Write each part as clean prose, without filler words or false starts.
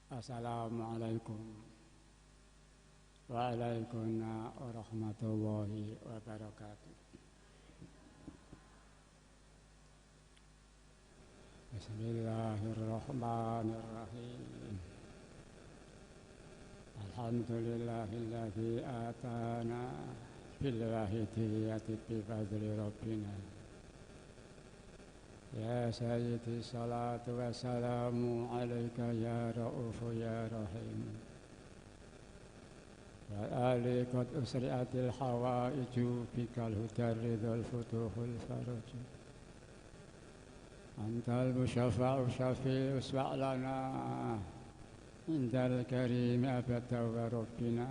Assalamualaikum Waalaikumsalam warahmatullahi wabarakatuh. Bismillahirrahmanirrahim. Alhamdulillahilladzi atana bil wahidiyati bi fadli rabbina. Ya Sayyidi salatu wassalamu alaika ya ra'ufu ya rahim. Wa ali qad usri'atil hawaiju bikal hudar ridhul futuhul faraj. Antal musyafa'u syafi'u uswa'lana indal karim abada wa rabbina.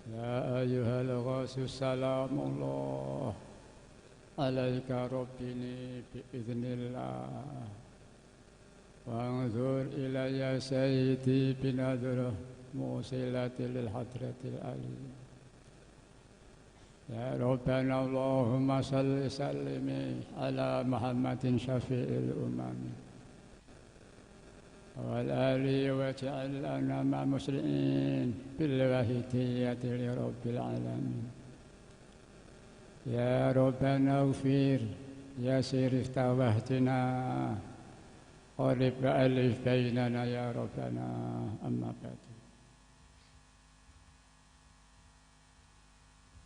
Ya ayyuhal ghasus salamullah alaika rabbini biiznillah wa'anzur ilayya sayyidi binadrah musilati lil hadratil aliyah. Ya Rabbana Allahumma salli sallimi ala Muhammadin syafi'il umami wal ali waj'al lana ma muslimin bil wahidiyati li rabbil alamin. Ya Rabbana ufir ya sirif tawahtina qarib alif bainana ya Rabbana amma ba'du.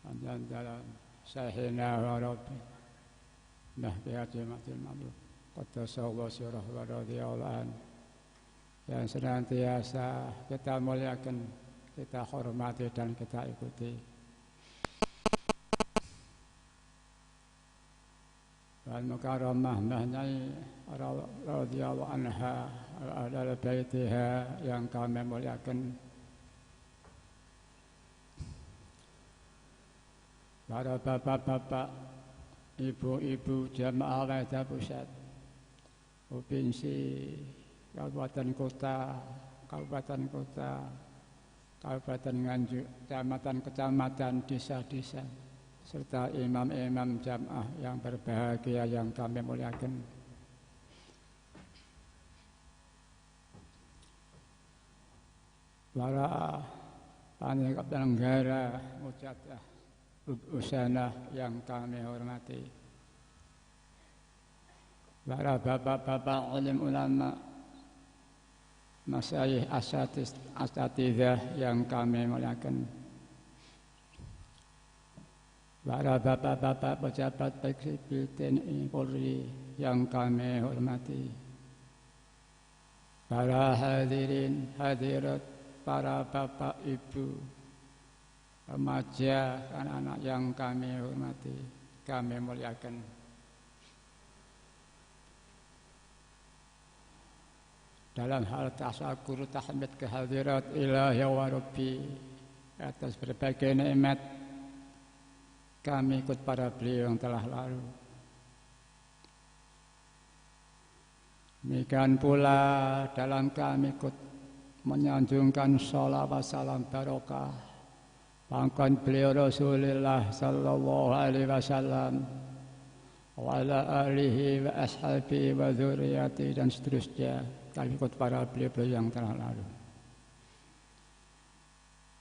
Amdan dalam sahina wa rabbi nahbiyati matil mamluk qaddasallahu sirah wa radiyallahu an yang senantiasa kita muliakan, kita hormati dan kita ikuti. Wal mukarramah Nyai radhiyallahu anha adalah baitiha yang kami muliakan. Para bapak-bapak, ibu-ibu jamaah Wahda Pusat, provinsi, kabupaten kota, kabupaten Nganjuk, kecamatan, desa-desa, serta imam-imam jamaah yang berbahagia yang kami muliakan. Para panitia penyelenggara mujadah usanah yang kami hormati. Para bapak-bapak alim ulama, masyayikh asatidzah yang kami muliakan. Para bapak-bapak pejabat baik sipil TNI Polri yang kami hormati. Para hadirin hadirat, para bapak ibu, remaja, anak-anak yang kami hormati, kami muliakan. Dalam hal tasyakur tahmid kehadirat ilahi wa rabbi atas berbagai nikmat, kami ikut para beliau yang telah lalu. Demikian pula dalam kami ikut menyanjungkan sholawat salam barokah pangkat beliau Rasulullah sallallahu alaihi wasallam wa ala alihi wa ashabihi wa dzurriyyati dan seterusnya. Kami ikut para beliau yang telah lalu.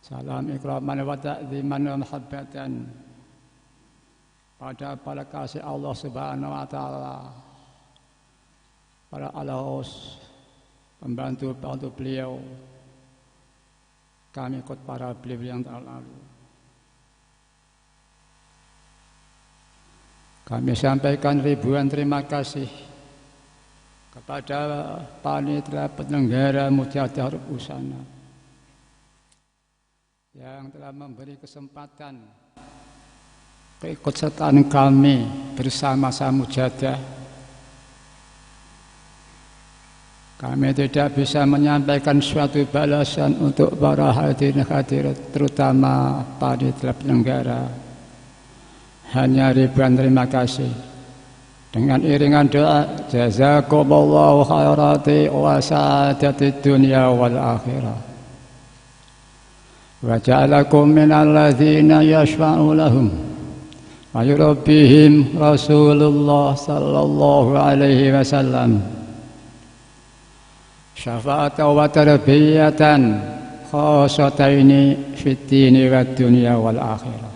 Salam ikraman wa ta'ziman wa mahabbatan pada para kasih Allah Subhanahu wa taala, para alaus pembantu beliau. Kami ikut para beliau yang telah lalu. Kami sampaikan ribuan terima kasih kepada panitia penyelenggara mujadah usanah yang telah memberi kesempatan keikutsertaan kami bersama-sama mujadah. Kami tidak bisa menyampaikan suatu balasan untuk para hadirin hadirat, terutama panitia penyelenggara. Hanya ribuan terima kasih. Dengan iringan doa, jazakumullahu khairati wa sa'adatid dunya wal akhirah. Wa ja'alakum minal ladzina yashfa'u lahum wa yurabbihim Rasulullah sallallahu alaihi wasallam. syafa'atan wa tarbiyatan khasataini fid dini wad dunya wal akhirah.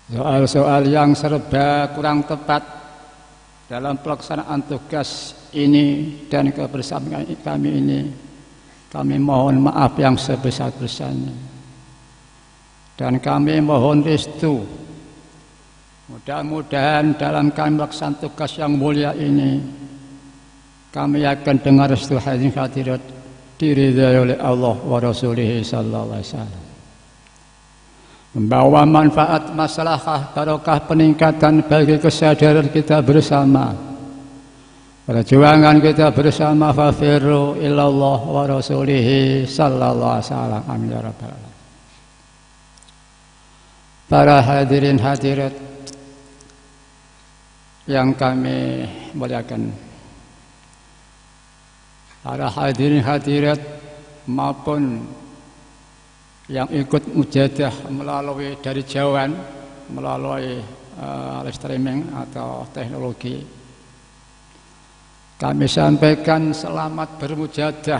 Soal-soal yang serba kurang tepat dalam pelaksanaan tugas ini dan kebersamaan kami ini, kami mohon maaf yang sebesar-besarnya. Dan kami mohon restu. Mudah-mudahan dalam kami melaksanakan tugas yang mulia ini, kami akan dengar restu hadirat diridhai oleh Allah wa Rasulih sallallahu alaihi wasallam. Membawa manfaat, maslahah, barokah, peningkatan bagi kesadaran kita bersama, perjuangan kita bersama. Fafirru ilallah wa Rasulih sallallahu alaihi wasallam. Amin ya rabbal alamin. Para hadirin hadirat yang kami muliakan, para hadirin hadirat maupun yang ikut mujahadah melalui dari jauhan, melalui streaming atau teknologi, kami sampaikan selamat bermujahadah,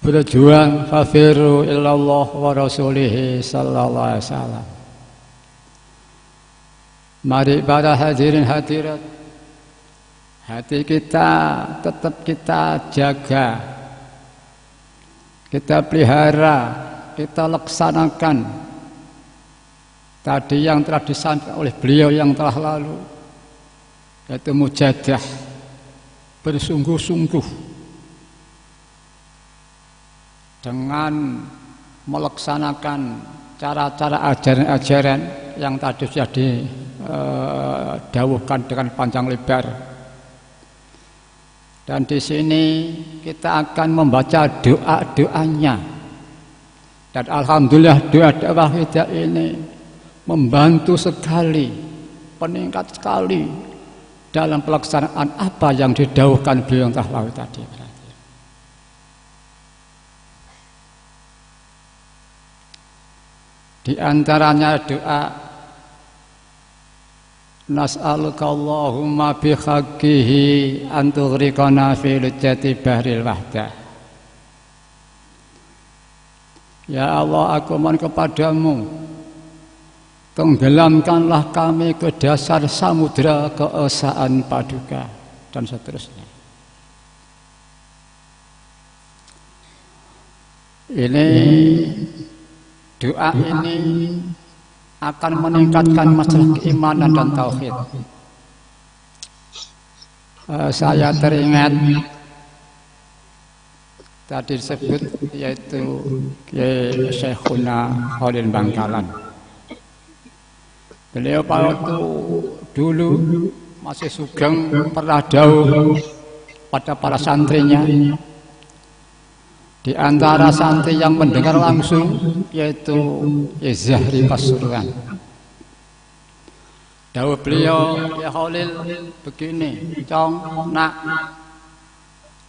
berjuang. Fafirru ilallah wa Rasulih sallallahu alaihi wasallam. Mari para hadirin hadirat, hati kita tetap kita jaga, kita pelihara, kita laksanakan tadi yang telah disampaikan oleh beliau yang telah lalu, yaitu mujahadah, bersungguh-sungguh dengan melaksanakan cara-cara ajaran-ajaran yang tadi sudah didawuhkan dengan panjang lebar. Dan di sini kita akan membaca doa-doanya. Dan alhamdulillah doa-doa kita ini membantu sekali, meningkat sekali dalam pelaksanaan apa yang didawuhkan beliau yang telah lalu tadi. Di antaranya doa, nas'aluka Allahumma bihaqqihi an tughriqana fi lujjati bahril wahdah. Ya Allah, aku mohon kepadamu, tenggelamkanlah kami ke dasar samudra keesaan paduka, dan seterusnya. Ini doa ini akan meningkatkan masalah keimanan dan tauhid. Saya teringat tadi disebut, yaitu Syekhuna Khalil Bangkalan. Beliau waktu dulu masih sugeng pernah dawuh pada para santrinya. Di antara santri yang mendengar langsung yaitu Zahri Pasuruan. Dawuh beliau, ya Khalil, begini, cong, nak,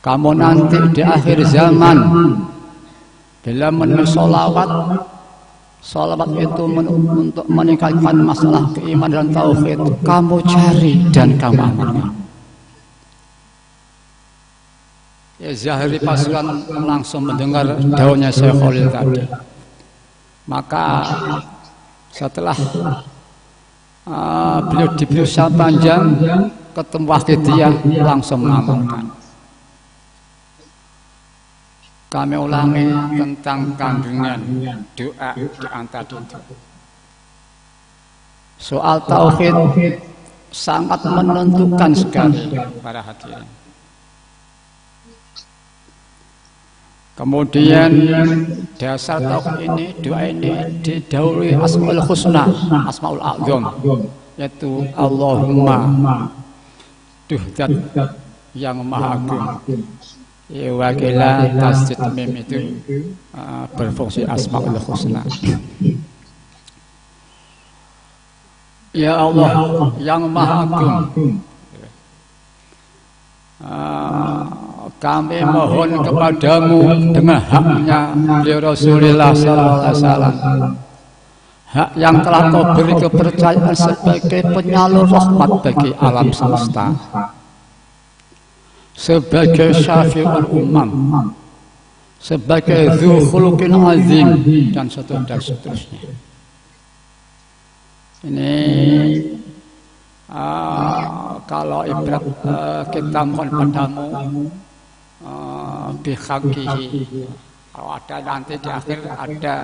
kamu nanti di akhir zaman bila menulis sholawat itu untuk meningkatkan masalah keimanan dan tauhid, kamu cari dan kamu amalkan. Ya, Zahri Pasuruan langsung mendengar daunnya Syekh Khalil tadi. Maka setelah beliau diberi usaha panjang, ketemu Wahidiyah, langsung mengamalkan. Kami ulangi tentang kandungan doa di antara itu. Soal tauhid sangat menentukan sekali para hadirin. Kemudian dasar tauhid ini, doa ini didahului Asmaul Husna, Asmaul A'zam, yaitu Allahumma, Tuhan yang Maha Agung. Wakilah tasjid mim itu berfungsi Asmaul Husna. Ya Allah yang Maha Agung, kami mohon kepadamu dengan haknya beliau Rasulullah SAW, hak yang telah kau beri kepercayaan sebagai penyalur rahmat bagi alam semesta. sebagai syafi'ul umam, sebagai dzu khuluqin azim, dan seterusnya. Ini kalau ibarat kita mohon padamu bihaqqihi, kalau ada nanti di akhir ada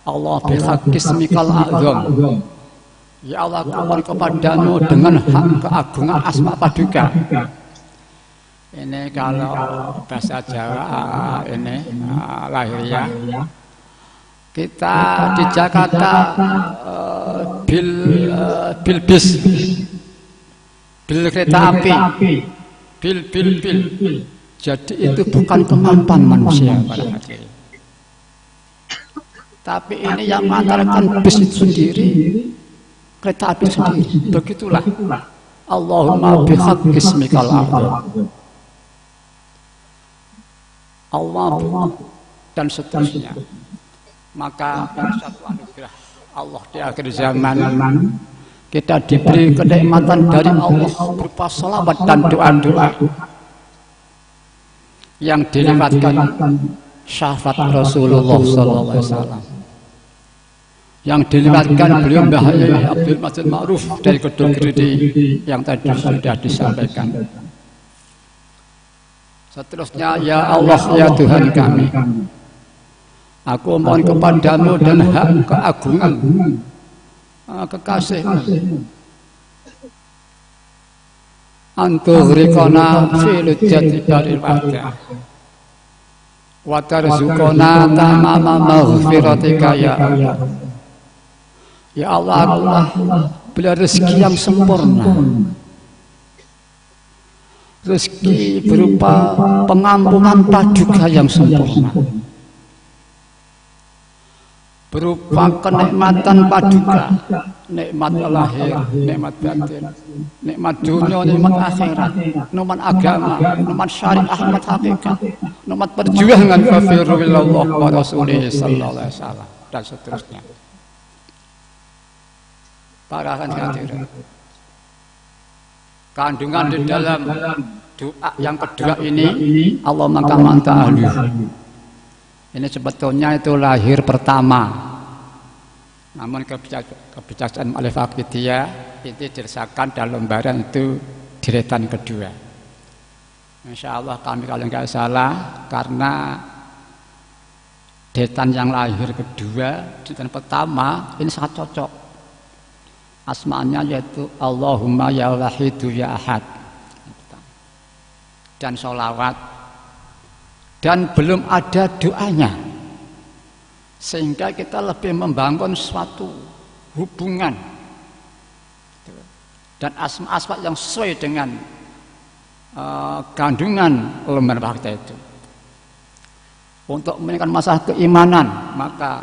Allah bihaqqismikal a'zam, ya Allah aku mohon kepadamu dengan hak keagungan asma paduka. Ini kalau bahasa Jawa ini lahiriah. Kita di Jakarta bil kereta api, bil. Jadi itu bukan kemampuan manusia pada hati. Tapi ini yang mengantarkan bis itu sendiri, kereta api sendiri. Begitulah. Allahumma bihaqqismikal a'zam, Allah dan seterusnya. Maka satu anugerah Allah di akhir zaman, kita diberi kenikmatan dari Allah berupa salawat dan doa-doa yang dilibatkan syafaat Rasulullah SAW, yang dilibatkan beliau Mbah Yai Abdul Majid Ma'ruf dari Kedung Geredi yang tadi sudah disampaikan. Seterusnya, ya Allah ya Tuhan kami, aku mohon kepadamu dan hak keagungan kekasihmu, antuhrikona filujati baril wa'da wa tarzukona tamama maghfiratika ya Allah. Ya Allah, akulah beri rezeki yang sempurna, rezeki berupa pengampunan paduka yang sempurna, berupa kenikmatan paduka, nikmat lahir, nikmat batin, nikmat dunia, nikmat akhirat, nikmat agama, nikmat syariah, nikmat hakikat, nikmat perjuangan kafirullah wa rasulih sallallahu alaihi wasallam, dan seterusnya. Para hadirin, kandungan di dalam doa yang kedua ini, Allah manta ahli. Ini sebetulnya itu lahir pertama, namun kebijaksanaan oleh Fakidiyah itu dirasakan dalam lembaran itu deretan kedua. Insya Allah kami kalau nggak salah, karena deretan yang lahir kedua, deretan pertama ini sangat cocok. Asmanya yaitu Allahumma ya wahidu ya ahad, dan sholawat, dan belum ada doanya, sehingga kita lebih membangun suatu hubungan dan asma-asma yang sesuai dengan kandungan lembar fakta itu. Untuk meningkatkan masalah keimanan, maka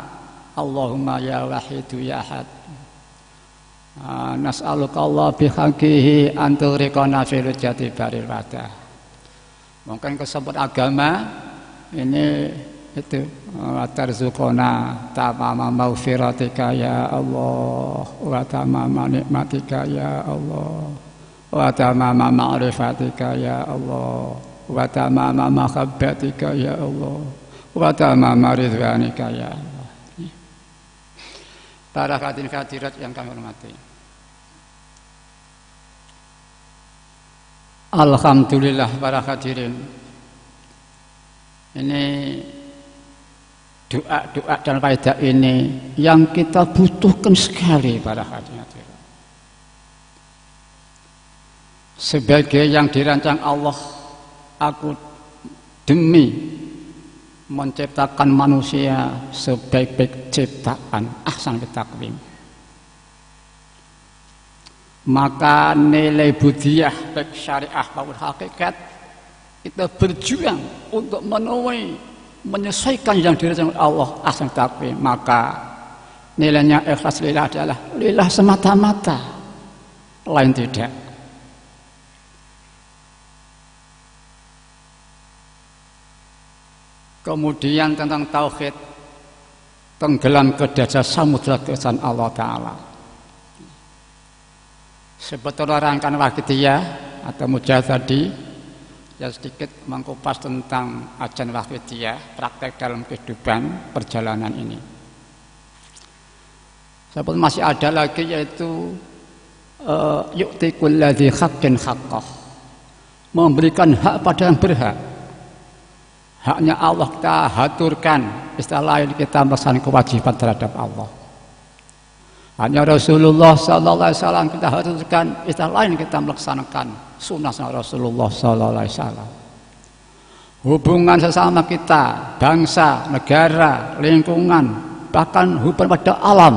Allahumma ya wahidu ya ahad, nas'aluka Allah bihaqqihi anturikona filujati baril wa'da. Mungkin kesebut agama ini itu tarzukona tamama maghfiratika ya Allah, wa tamama nikmatika ya Allah, wa tamama ma'rifatika ya Allah, wa tamama mahabbatika ya Allah, wa tamama ridwanika ya Allah. Para hadirin hadirat yang kami hormati, alhamdulillah para hadirin, ini doa-doa dan faedah ini yang kita butuhkan sekali para hadirin. Sebagai yang dirancang Allah, aku demi menciptakan manusia sebaik-baik ciptaan, ahsan takwim, maka nilai budiah baik syariah maupun hakikat kita berjuang untuk menuai, menyesuaikan yang dirancang Allah ahsan takwim. Maka nilainya ikhlas lillah adalah lillah semata-mata, lain tidak. Kemudian tentang tauhid, tenggelam ke dasar samudra keesaan Allah Ta'ala. Sebetulnya rangkaian Wakidiyah atau Mujahid tadi ya sedikit mengkupas tentang Ajan Wahidiyah, praktek dalam kehidupan perjalanan ini. Seperti masih ada lagi yaitu yu'ti kulladzi haqqin haqqah, memberikan hak pada yang berhak. Haknya Allah kita haturkan, istilah lain kita melaksanakan kewajiban terhadap Allah. Hanya Rasulullah sallallahu alaihi wasallam kita haturkan, istilah lain kita melaksanakan sunnah Rasulullah sallallahu alaihi wasallam. Hubungan sesama kita, bangsa, negara, lingkungan, bahkan hubungan pada alam,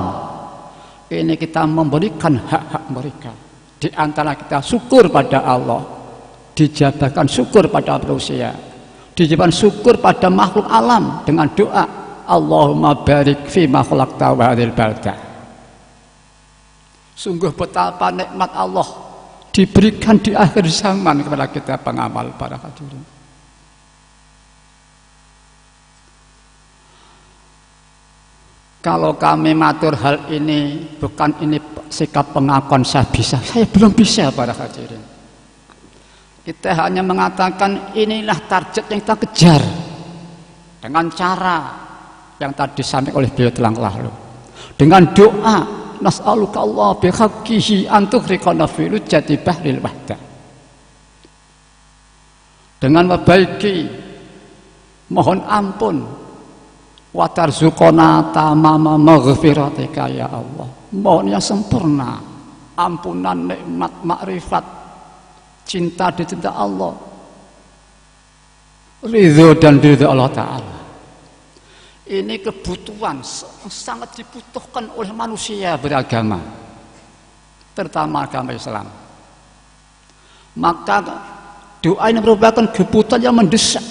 ini kita memberikan hak-hak mereka. Di antara kita syukur pada Allah, dijabarkan syukur pada manusia, dijabarkan syukur pada makhluk alam dengan doa Allahumma barik fi ma khalaqta wa hadhil baldah. Sungguh betapa nikmat Allah diberikan di akhir zaman kepada kita pengamal para hadirin. Kalau kami matur hal ini, bukan ini sikap pengakuan saya bisa, saya belum bisa para hadirin. Kita hanya mengatakan inilah target yang kita kejar dengan cara yang tadi disampaikan oleh beliau telah lalu, dengan doa nas'aluka Allah bihaqqihi an tughriqana fi lujjati bahril wahdah, dengan membaiki mohon ampun wa tarzuqana tamama maghfiratika ya Allah, mohon yang sempurna ampunan nikmat makrifat cinta di cinta Allah, ridho dan ridho Allah Ta'ala. Ini kebutuhan sangat dibutuhkan oleh manusia beragama, terutama agama Islam. Maka doa ini merupakan kebutuhan yang mendesak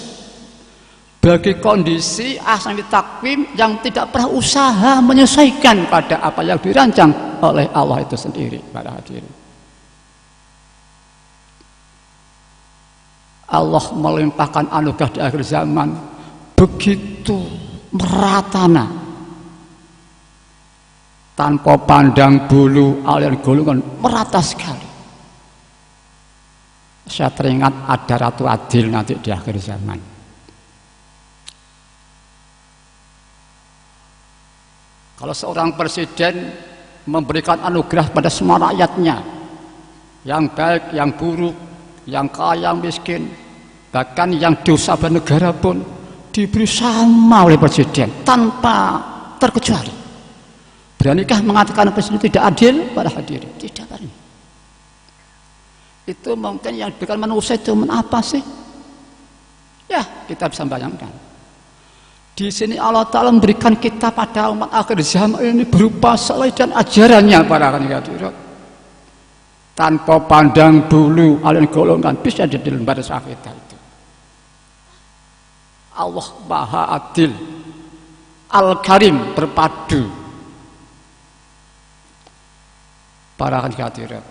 bagi kondisi ahsani takwim yang tidak pernah usaha menyesuaikan pada apa yang dirancang oleh Allah itu sendiri. Para hadirin, Allah melimpahkan anugerah di akhir zaman begitu meratana, tanpa pandang bulu aliran golongan, merata sekali. Saya teringat ada Ratu Adil nanti di akhir zaman. Kalau seorang presiden memberikan anugerah pada semua rakyatnya, yang baik, yang buruk, yang kaya, yang miskin, bahkan yang dosa bernegara pun diberi sama oleh presiden tanpa terkecuali. Beranikah mengatakan presiden tidak adil? Para hadirin, tidak berani. Itu mungkin yang diberikan manusia itu apa sih? Ya, kita bisa bayangkan. Di sini Allah Ta'ala memberikan kita pada umat akhir zaman ini berupa selai dan ajarannya para hadirin. Tanpa pandang bulu aliran golongan bisa jadi lembar kita itu. Allah Maha Adil, Al-Karim, berpadu. Para hadirin,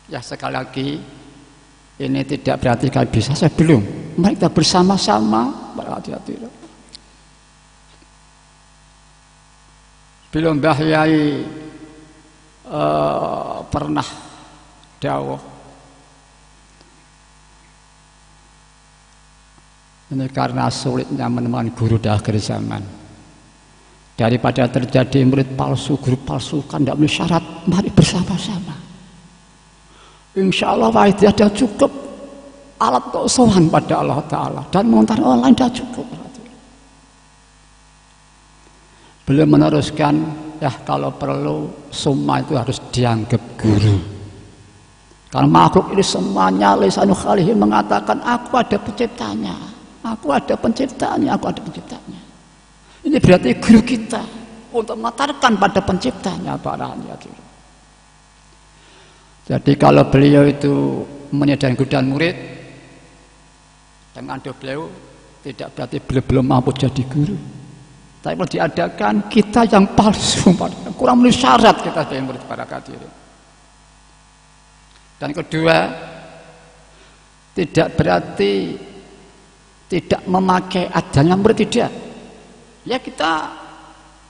ya sekali lagi ini tidak berarti kalian bisa, saya belum. Mari kita bersama-sama para hadirin. Belum Mbah Yai pernah dawuh, ini karena sulitnya menemukan guru di akhir zaman. Daripada terjadi murid palsu, guru palsu, kan tidak memenuhi syarat, mari bersama-sama. Insya Allah tidak cukup alat untuk sowan pada Allah Ta'ala, dan mengantar orang lain tidak cukup. Beliau meneruskan, ya kalau perlu semua itu harus dianggap guru. Karena makhluk ini semuanya lisanul khalihi mengatakan aku ada penciptanya, aku ada penciptanya, aku ada penciptanya. Ini berarti guru kita untuk mengantarkan pada penciptanya para hadirin. Jadi kalau beliau itu menyediakan guru dan murid, dengan doa beliau tidak berarti beliau belum mampu jadi guru. Tapi kalau diadakan kita yang palsu, kurang memenuhi syarat kita sebagai murid para hadirin. Dan kedua, tidak berarti tidak memakai adanya murid, tidak. Ya kita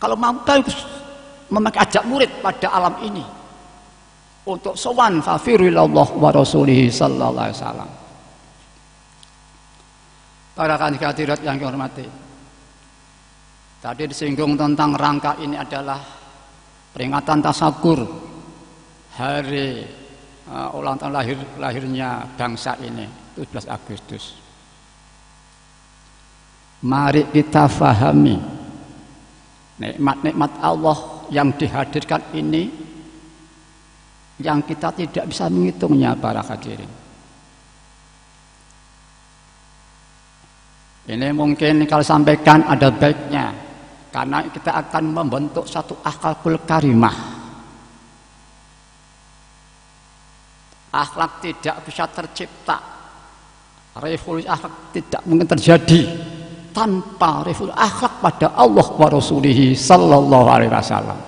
kalau mampu memakai ajak murid pada alam ini untuk sowan fafiru ilallah wa rasulihi sallallahu alaihi wasallam. Para hadirat yang dihormati, tadi disinggung tentang rangka ini adalah peringatan tasakur hari ulang tahun lahirnya bangsa ini, 17 Agustus. Mari kita fahami nikmat-nikmat Allah yang dihadirkan ini, yang kita tidak bisa menghitungnya para hadirin. Ini mungkin kalau sampaikan ada baiknya, karena kita akan membentuk satu akhlakul karimah. Akhlak tidak bisa tercipta, revolusi akhlak tidak mungkin terjadi tanpa revolusi akhlak pada Allah wa Rasulih sallallahu alaihi wasallam.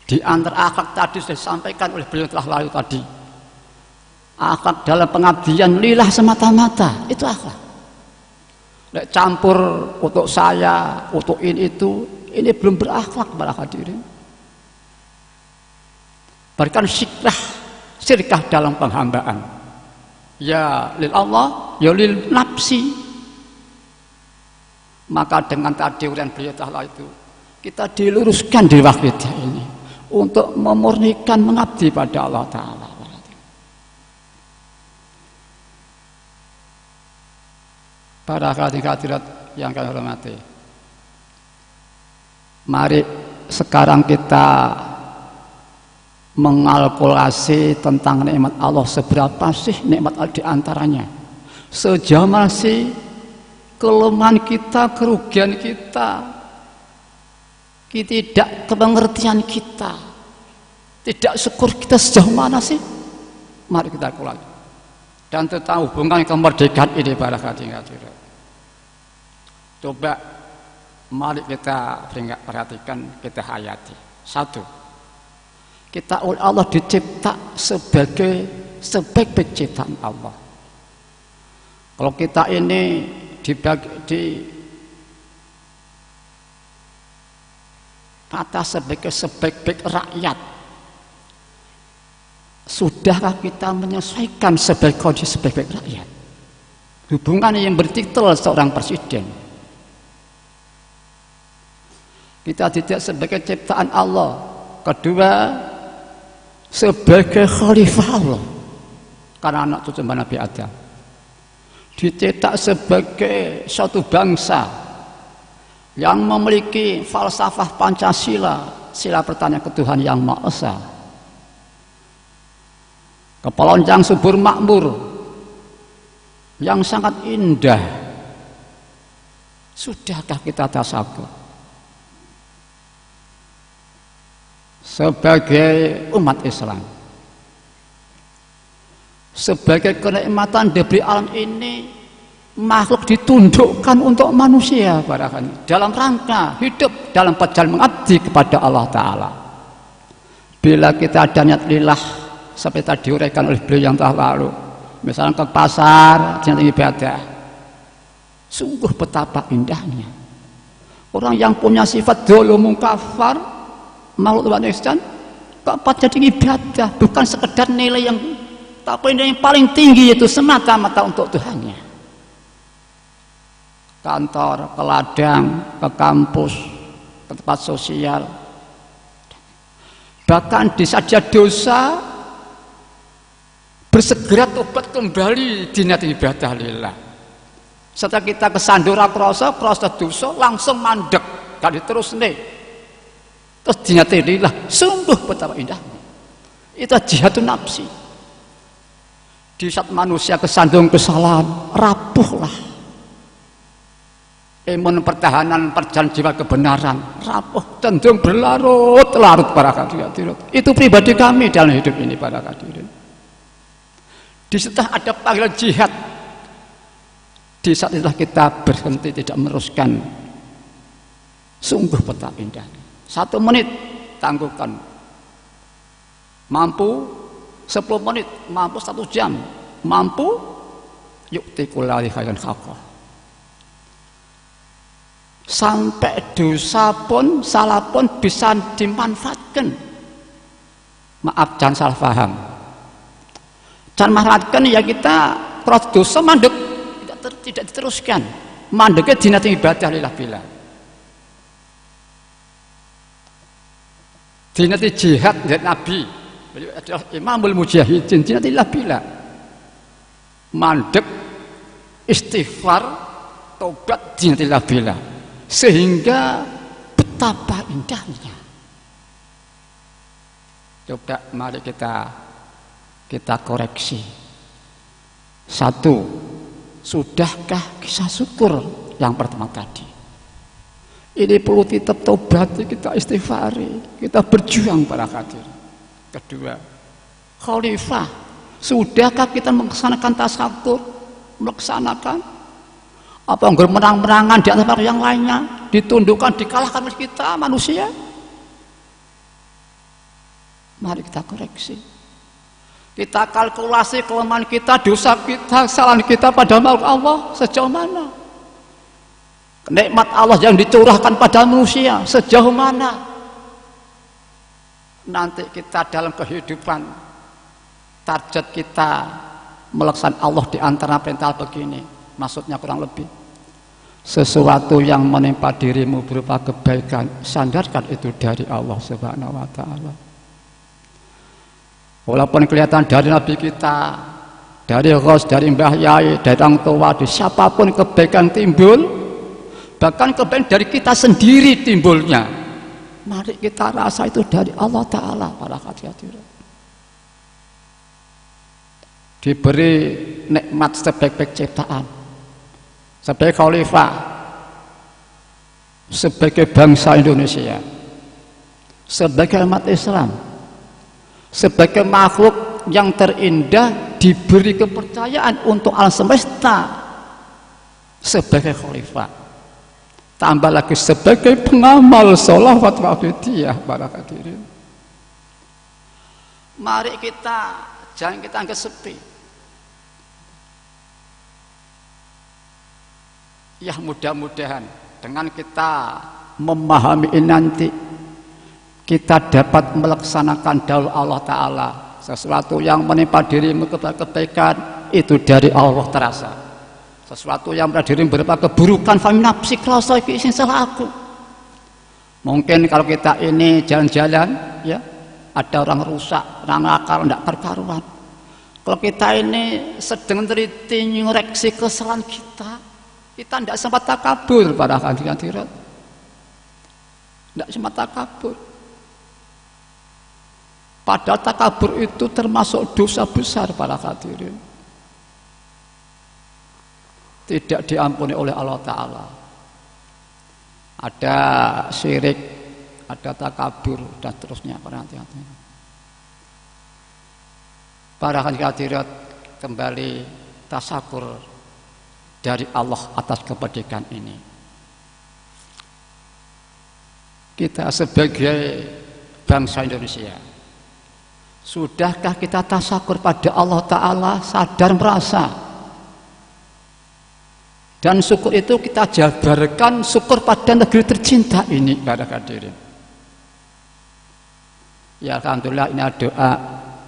Di antara akhlak tadi sudah disampaikan oleh beliau telah lalu tadi, akhlak dalam pengabdian lillah semata-mata, itu akhlak. Nek campur untuk saya, untuk ini belum berakhlak para hadirin. Bahkan syirkah dalam penghambaan. Ya lil Allah, ya lil nafsi. Maka dengan tadi urian beliau ta'ala itu, kita diluruskan di waktu kita ini untuk memurnikan mengabdi pada Allah Ta'ala. Para hadirat yang kami hormati, mari sekarang kita mengalkulasi tentang nikmat Allah, seberapa sih nikmat Allah di antaranya, sejauh mana sih kelemahan kita, kerugian kita, tidak kepengertian kita, tidak syukur kita sejauh mana sih. Mari kita kalkulasi dan tentang hubungan kemerdekaan ini para hadirat. Coba mari kita perhatikan, kita hayati. Satu, kita oleh Allah dicipta sebagai sebaik penciptaan Allah. Kalau kita ini kata sebagai sebaik-baik rakyat, sudahkah kita menyesuaikan sebagai kondisi sebaik-baik rakyat? Hubungan yang bertitel seorang presiden. Kita tidak sebagai ciptaan Allah. Kedua, sebagai khalifah Allah, karena anak cucu Nabi Adam. Dicetak sebagai suatu bangsa yang memiliki falsafah Pancasila, sila pertanyaan ke Tuhan Yang Maha Esa, kepelonjang subur makmur yang sangat indah. Sudahkah kita tasakur sebagai umat Islam, sebagai kenikmatan diberi alam ini, makhluk ditundukkan untuk manusia dalam rangka hidup dalam perjalanan mengabdi kepada Allah Ta'ala. Bila kita ada niat lillah seperti tadi diuraikan oleh beliau yang telah lalu, misalnya ke pasar niat ibadah, sungguh betapa indahnya. Orang yang punya sifat dzulum kafar, makhluk Tuhan Ihsan, kok jadi ibadah, bukan sekedar nilai yang, tapi nilai yang paling tinggi itu semata-mata untuk Tuhannya. Kantor, ke ladang, ke kampus, ke tempat sosial, bahkan disaja dosa, bersegera tobat kembali di niat ibadah lillah. Setelah kita kesandura kroso dosa langsung mandek, gak diterus nih. Terus dinyatilillah, sungguh betapa indahnya. Itu jihadun nafsi. Di saat manusia kesandung kesalahan, rapuhlah imun pertahanan perjalanan jiwa kebenaran, rapuh, cenderung berlarut-larut para hadirin. Itu pribadi kami dalam hidup ini para hadirin. Di saat ada panggilan jihad, di saat itulah kita berhenti tidak meneruskan. Sungguh betapa indahnya. 1 menit tangguhkan, mampu 10 menit, mampu 1 jam, mampu yuktikulali khairan khaqah. Sampai dosa pun, salah pun bisa dimanfaatkan. Maaf, jangan salah paham. Jangan manfaatkan ya kita cross dosa mandek, tidak diteruskan. Mandeke dina ibadah lillah billah. Dina jihad dan Nabi. Beliau adalah Imamul Mujahidin dina lillah billah. Mandek istighfar tobat dina lillah billah. Sehingga betapa indahnya. Coba mari kita koreksi. Satu, sudahkah kisah syukur yang pertama tadi? Ini perlu tetap tobat, kita istighfari, kita berjuang para hadir. Kedua, khalifah, sudahkah kita melaksanakan tasyakur, melaksanakan apa enggak menang-menangan di antara yang lainnya, ditundukkan, dikalahkan oleh kita manusia? Mari kita koreksi. Kita kalkulasi kelemahan kita, dosa kita, kesalahan kita pada makhluk Allah sejauh mana? Nikmat Allah yang dicurahkan pada manusia sejauh mana? Nanti kita dalam kehidupan target kita melaksanakan Allah di antara perintah begini. Maksudnya kurang lebih sesuatu yang menimpa dirimu berupa kebaikan, sandarkan itu dari Allah Subhanahu wa taala. Walaupun kelihatan dari Nabi kita, dari Ghos, dari Mbah Yai, dari orang tua, dari siapapun kebaikan timbul, bahkan kebaikan dari kita sendiri timbulnya, mari kita rasa itu dari Allah Ta'ala. Para hadirin diberi nikmat sebaik-baik ciptaan, sebagai khalifah, sebagai bangsa Indonesia, sebagai umat Islam, sebagai makhluk yang terindah, diberi kepercayaan untuk alam semesta sebagai khalifah, tambah lagi sebagai pengamal sholawat wa abdiyah. Para hadirin, mari kita jangan kita anggap sepi. Ya, mudah-mudahan dengan kita memahami ini nanti kita dapat melaksanakan dakwah Allah Ta'ala. Sesuatu yang menimpa dirimu kebaikan itu dari Allah terasa. Sesuatu yang menimpa dirimu berupa keburukan, fami nafsi kerasa isin salah aku. Mungkin kalau kita ini jalan-jalan, ya ada orang rusak, orang nakal, tidak berkaruan. Kalau kita ini sedang teliti ngoreksi kesalahan kita tidak sempat takabur. Para hadirin, tidak sempat takabur. Padahal takabur itu termasuk dosa besar. Para hadirin, tidak diampuni oleh Allah Ta'ala. Ada syirik, ada takabur, dan terusnya. Para hadirin, para hadirin, kembali tasyakur dari Allah atas kemerdekaan ini. Kita sebagai bangsa Indonesia, sudahkah kita tasyakur pada Allah Ta'ala, sadar merasa? Dan syukur itu kita jabarkan syukur pada negeri tercinta ini. Para hadirin, ya alhamdulillah, ini doa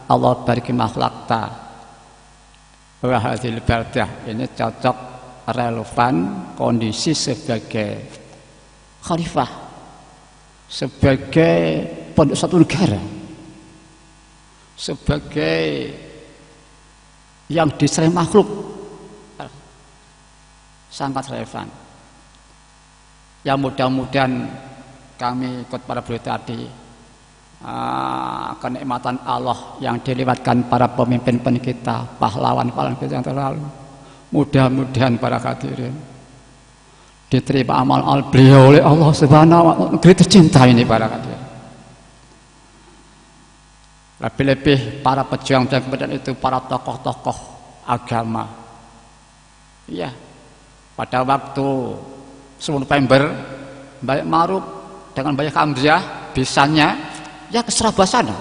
Allah bariki makhlakta wa hadhil baldah. Ini cocok, relevan kondisi sebagai khalifah, sebagai pondok satu negara, sebagai yang diserahi makhluk, sangat relevan. Ya, mudah-mudahan kami ikut para beliau tadi, kenikmatan Allah yang dilewatkan para pemimpin kita, pahlawan-pahlawan kita yang terlalu, mudah-mudahan para hadirin diterima amal beliau oleh Allah Subhanahu wa taala, negeri tercinta ini. Para hadirin, lebih-lebih para pejuang dan kemudian itu para tokoh-tokoh agama. Ya, pada waktu 10 November, Baik Ma'ruf dengan Baik Hamzah bisanya ya ke Surabaya sana.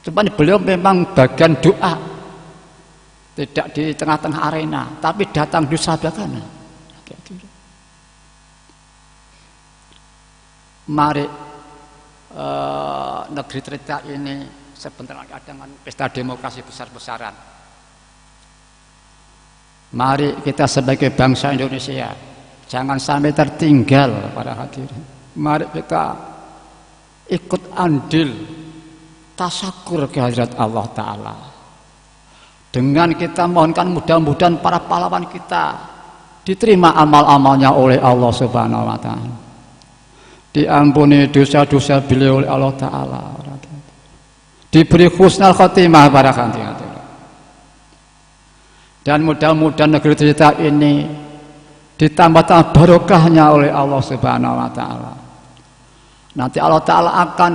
Cuma beliau memang bagian doa, tidak di tengah-tengah arena, tapi datang di Surabaya sana. Mari negeri tercinta ini sebentar lagi dengan pesta demokrasi besar-besaran. Mari kita sebagai bangsa Indonesia jangan sampai tertinggal para hadirin. Mari kita ikut andil tasakur kehadirat Allah Ta'ala. Dengan kita mohonkan mudah-mudahan para pahlawan kita diterima amal-amalnya oleh Allah Subhanahu wa Ta'ala, diampuni dosa-dosa beliau oleh Allah Ta'ala, diberi husnul khotimah para hadirin. Dan mudah-mudahan negeri kita ini ditambah-tambah barokahnya oleh Allah Subhanahu wa Ta'ala. Nanti Allah Ta'ala akan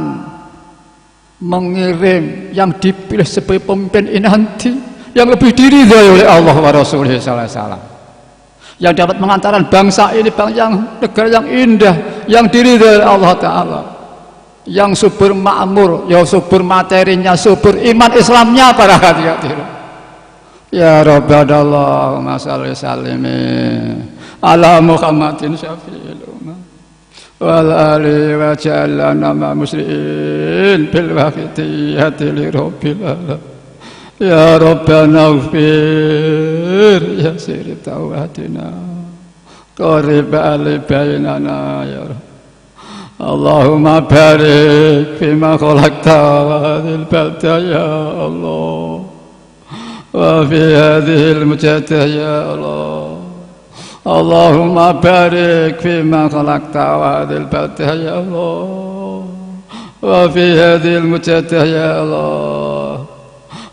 mengirim yang dipilih sebagai pemimpin ini nanti yang lebih diridhai oleh Allah wa Rasulullah sallallahu alaihi wasallam, yang dapat mengantarkan bangsa ini yang negara yang indah, yang diridhai oleh Allah Ta'ala, yang subur makmur, yang subur materinya, subur iman Islamnya para hadirin. Ya Rabbana shalli sallimin ala Muhammadin syafi'il ummah wal ali wa ja'alna ma muslimin bil waqtiyati li rabbil alamin. Ya Rabbana ighfir ya sir tawatina qarib ali bainana ya Allahumma barik fima khalaqta wa hadhil balda ya Allah wa fi hadhil mujaddah ya Allah. Allahumma barik fima khalaqta wa hadhil balda ya Allah wa fi hadhil mujaddah ya Allah.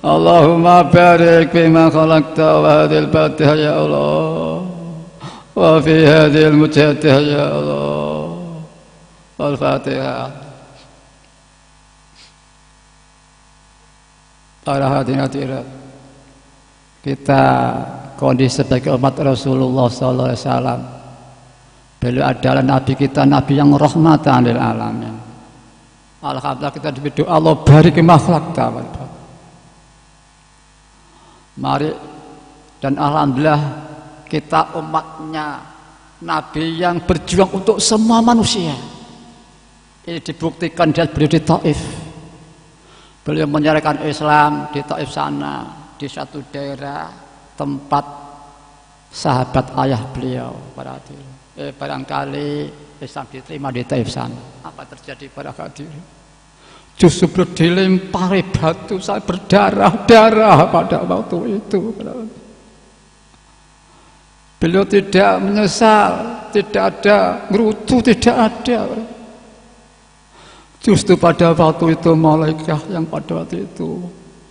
Allahumma barik fima khalaqta wa hadhil balda ya Allah wa fi hadhil mujaddah ya Allah. Al-Fatihah. Para hadirin, kita kondisi sebagai umat Rasulullah sallallahu alaihi wasallam, beliau adalah nabi kita, nabi yang rahmatan lil alamin. Alhamdulillah kita berdoa Allah barik makhluk tawal. Mari dan alhamdulillah kita umatnya nabi yang berjuang untuk semua manusia. Ini dibuktikan dari beliau di Taif. Beliau menyiarkan Islam di Taif sana, di satu daerah tempat sahabat ayah beliau para hadirin. Barangkali Islam diterima di Taif sana. Apa terjadi pada hadirin? Justru beliau dilempari batu sampai berdarah-darah pada waktu itu. Beliau tidak menyesal, tidak ada ngerutu, tidak ada. Justru pada waktu itu malaikat yang pada waktu itu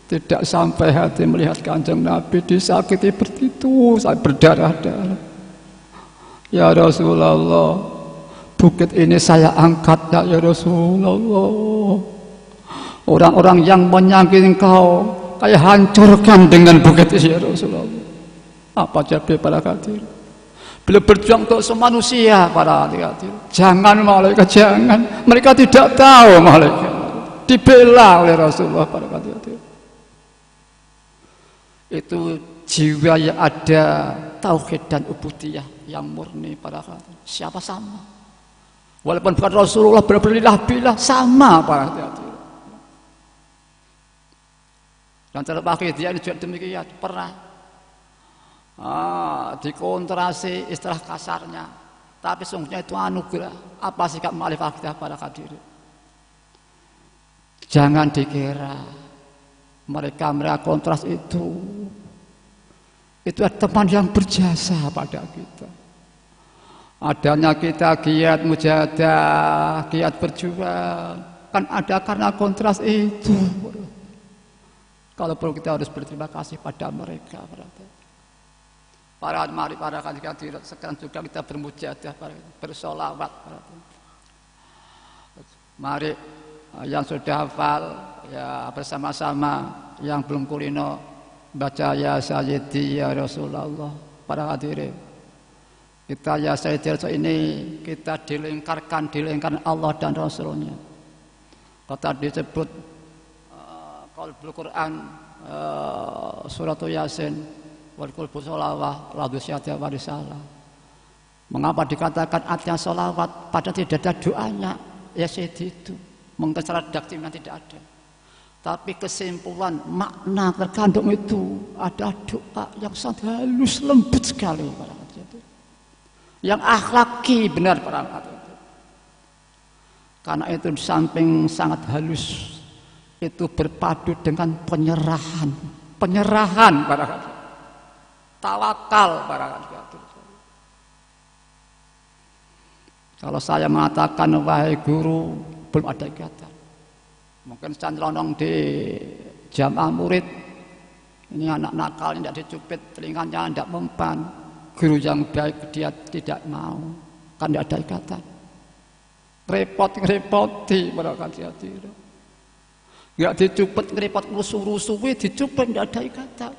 tidak sampai hati melihat Kanjeng Nabi disakiti seperti itu, saya berdarah-darah. Ya Rasulullah, bukit ini saya angkat ya Rasulullah. Orang-orang yang menyakiti engkau, kayak hancurkan dengan bukit ini ya Rasulullah. Apa jadi para hadirin? Beliau berjuang untuk semua manusia para hadirin. Jangan malaikat, jangan. Mereka tidak tahu malaikat. Dibela oleh Rasulullah para hadirin. Itu jiwa yang ada tauhid dan ubudiyah yang murni para hadirin. Siapa sama? Walaupun bukan Rasulullah berbelah-belah sama para hadirin. Dan terpakai dia ini juga demikian pernah dikontrasi istilah kasarnya, tapi sungguhnya itu anugerah. Apa sikap ma'rifah kita para hadirin? Jangan dikira mereka kontras itu teman yang berjasa pada kita. Adanya kita giat mujahadah, giat berjuang, kan ada karena kontras itu. Kalau perlu kita harus berterima kasih pada mereka. Mari para hadirin, sekarang juga kita bermujahadah, bersolawat. Mari yang sudah hafal ya bersama-sama, yang belum kulino baca ya Sayyidi ya Rasulullah. Para hadirin, kita ya Sayyidi Rasul ini kita dilingkarkan Allah dan Rasulnya. Kata disebut qalbul Quran surat Yasin wal qalbu sholawah la dusyata wa risalah. Mengapa dikatakan artinya sholawat padahal tidak ada doanya ya Sayyidi itu? Mungkin secara redaktifnya tidak ada. Tapi kesimpulan makna terkandung itu ada doa yang sangat halus lembut sekali para hadirin, yang akhlaki benar para hadirin. Karena itu di samping sangat halus itu berpadu dengan penyerahan para hadirin, tawakal para hadirin. Kalau saya mengatakan wahai guru, belum ada ikatan. Mungkin saya nyelonong di jamaah murid, ini anak nakal tidak dicupit, telinganya tidak mempan. Guru yang baik dia tidak mau, kan tidak ada ikatan. Repot-repoti para hadirin. Enggak dicupit, ngerepot rusuh-rusuhi, dicupit tidak ada ikatan.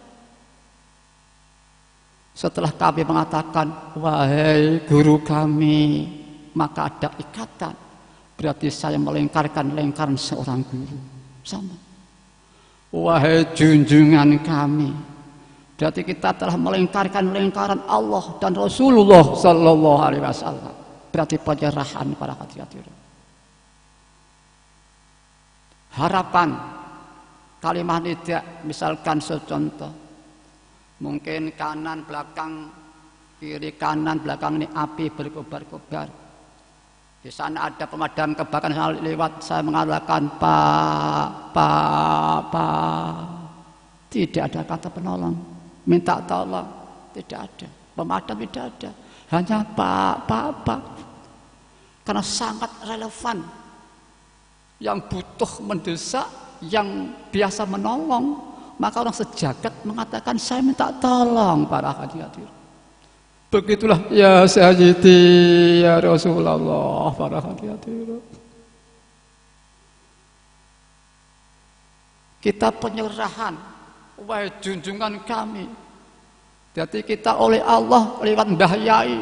Setelah kami mengatakan wahai guru kami, maka ada ikatan. Berarti saya melingkarkan lingkaran seorang guru. Sama. Wahai junjungan kami, berarti kita telah melingkarkan lingkaran Allah dan Rasulullah Sallallahu Alaihi Wasallam. Berarti penyerahan para hadirin. Harapan kalimat tidak, misalkan secontoh, mungkin kanan belakang, kiri kanan belakang ini api berkobar-kobar. Di sana ada pemadam kebakaran lewat, saya mengatakan pak. Tidak ada kata penolong, minta tolong, tidak ada. Pemadam tidak ada, hanya pak. Karena sangat relevan. Yang butuh mendesak, yang biasa menolong, maka orang sejagat mengatakan saya minta tolong para hadirin. Begitulah ya Sayyidi ya Rasulullah para hadirin. Kita penyerahan, wahai junjungan kami. Jadi kita oleh Allah lewat Mbah Yai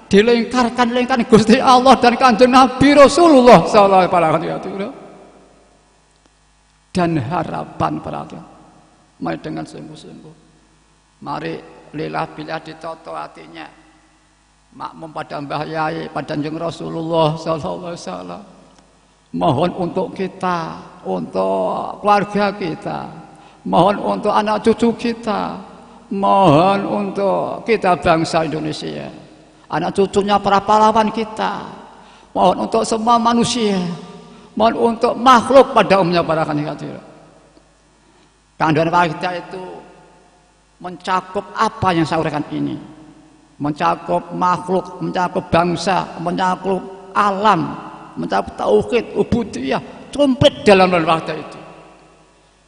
dilingkarkan Gusti Allah dan Kanjeng Nabi Rasulullah sallallahu alaihi wasallam. Dan harapan para hadirin, mari dengan sungguh-sungguh, mari lillah billah ditoto hatinya. Makmum pada Mbah Yai, pada Kanjeng Rasulullah sallallahu alaihi wasallam. Mohon untuk kita, untuk keluarga kita, mohon untuk anak cucu kita, mohon untuk kita bangsa Indonesia, anak cucunya para pahlawan kita, mohon untuk semua manusia, mohon untuk makhluk pada umumnya para hadirin. Kandungan kita itu mencakup apa yang saya uraikan ini, mencakup makhluk, mencakup bangsa, mencakup alam, mencakup tauhid, ubudiyah, komplit dalam waktu itu.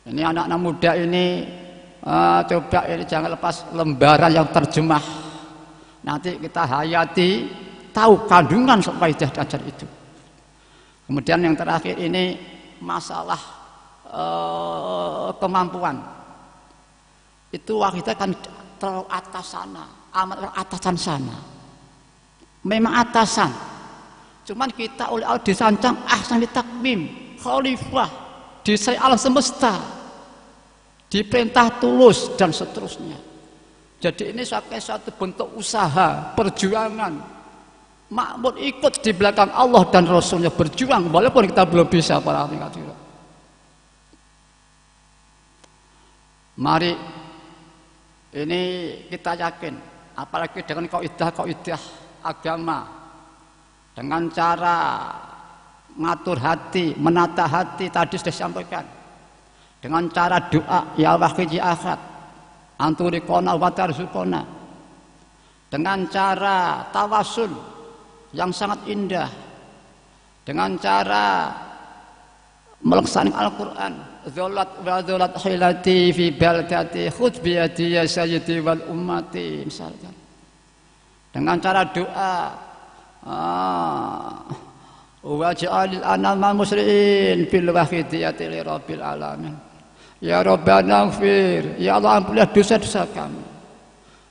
Ini anak-anak muda ini coba ini jangan lepas lembaran yang terjemah. Nanti kita hayati, tahu kandungan faidah dasar itu. Kemudian yang terakhir ini masalah kemampuan. Itu kita kan terlalu atas sana, amat atasan sana. Memang atasan. Cuman kita oleh Allah disancang ahsan takmim, khalifah, desain alam semesta, diperintah tulus dan seterusnya. Jadi ini sebagai suatu bentuk usaha, perjuangan. Makmur ikut di belakang Allah dan Rasulnya berjuang walaupun kita belum bisa para hadirin. Mari ini kita yakin, apalagi dengan kaidah agama, dengan cara ngatur hati, menata hati tadi sudah disampaikan, dengan cara doa ya wahid ya ahad anturikona wa tarzukona, dengan cara tawasul yang sangat indah, dengan cara melaksanakan Al-Quran, dzolat wa dzolat khilati fi baldati khudh biyadi ya sayyidi wal ummati, misalkan dengan cara doa wa ja'alil anama muslimin fil wahidiyati li rabbil alamin, ya Rabbana ighfir, ya Allah ampunilah dosa-dosa kami,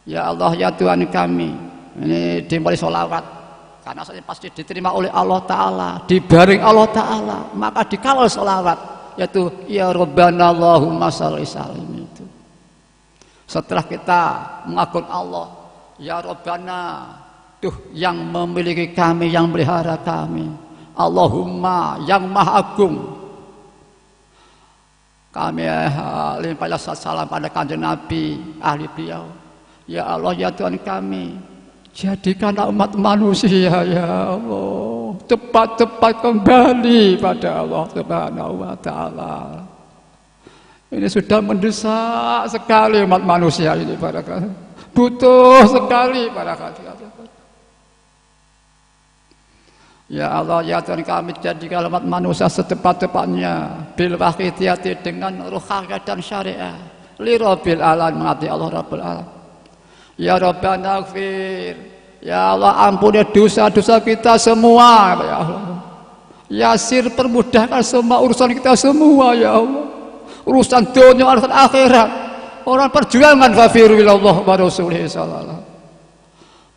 ya Allah ya Tuhan kami. Ini dimulai sholawat karena saya pasti diterima oleh Allah Ta'ala, dibaring Allah Ta'ala, maka dikawal sholawat, yaitu ya Rabbana Allahumma sholli salim. Itu setelah kita mengagungkan Allah, ya Rabbana, tuh yang memiliki kami, yang melihara kami, Allahumma yang maha agung, Kami limpahkan salam pada kanjeng Nabi, ahli beliau. Ya Allah, ya Tuhan kami, jadikanlah umat manusia ya Allah cepat-cepat kembali pada Allah Subhanahu wa Ta'ala. Ini sudah mendesak sekali umat manusia ini para kalian. Butuh sekali para kalian. Ya Allah, ya Tuhan kami, jadikan umat manusia secepat-cepatnya bil wahidiyati dengan ruh hakikat dan syariah li rabbil alamin, mengabdi Allah Rabbul Alamin. Ya Rabbana ighfir, ya Allah ampuni dosa-dosa kita semua ya Allah. Yasir, permudahkan semua urusan kita semua ya Allah. Urusan dunia, urusan akhirat, orang perjuangan fafiru ilallah wa rasulih sallallahu.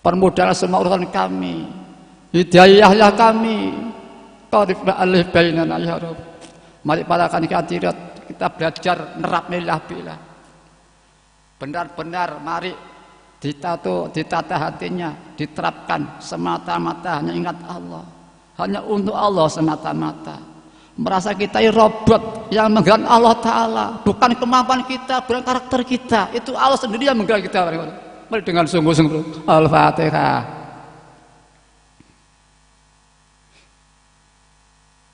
Permudahkan semua urusan kami, hidayahlah kami, qarif ba'alih bainana ya Rabb. Mari para kandidat kita belajar nerap milah bila benar-benar, mari ditata hatinya, diterapkan semata-mata hanya ingat Allah, hanya untuk Allah semata-mata. Merasa kita ini robot yang menggerakkan Allah Ta'ala, bukan kemampuan kita, bukan karakter kita, itu Allah sendiri yang menggerakkan kita. Mari dengan sungguh-sungguh. Al-Fatihah.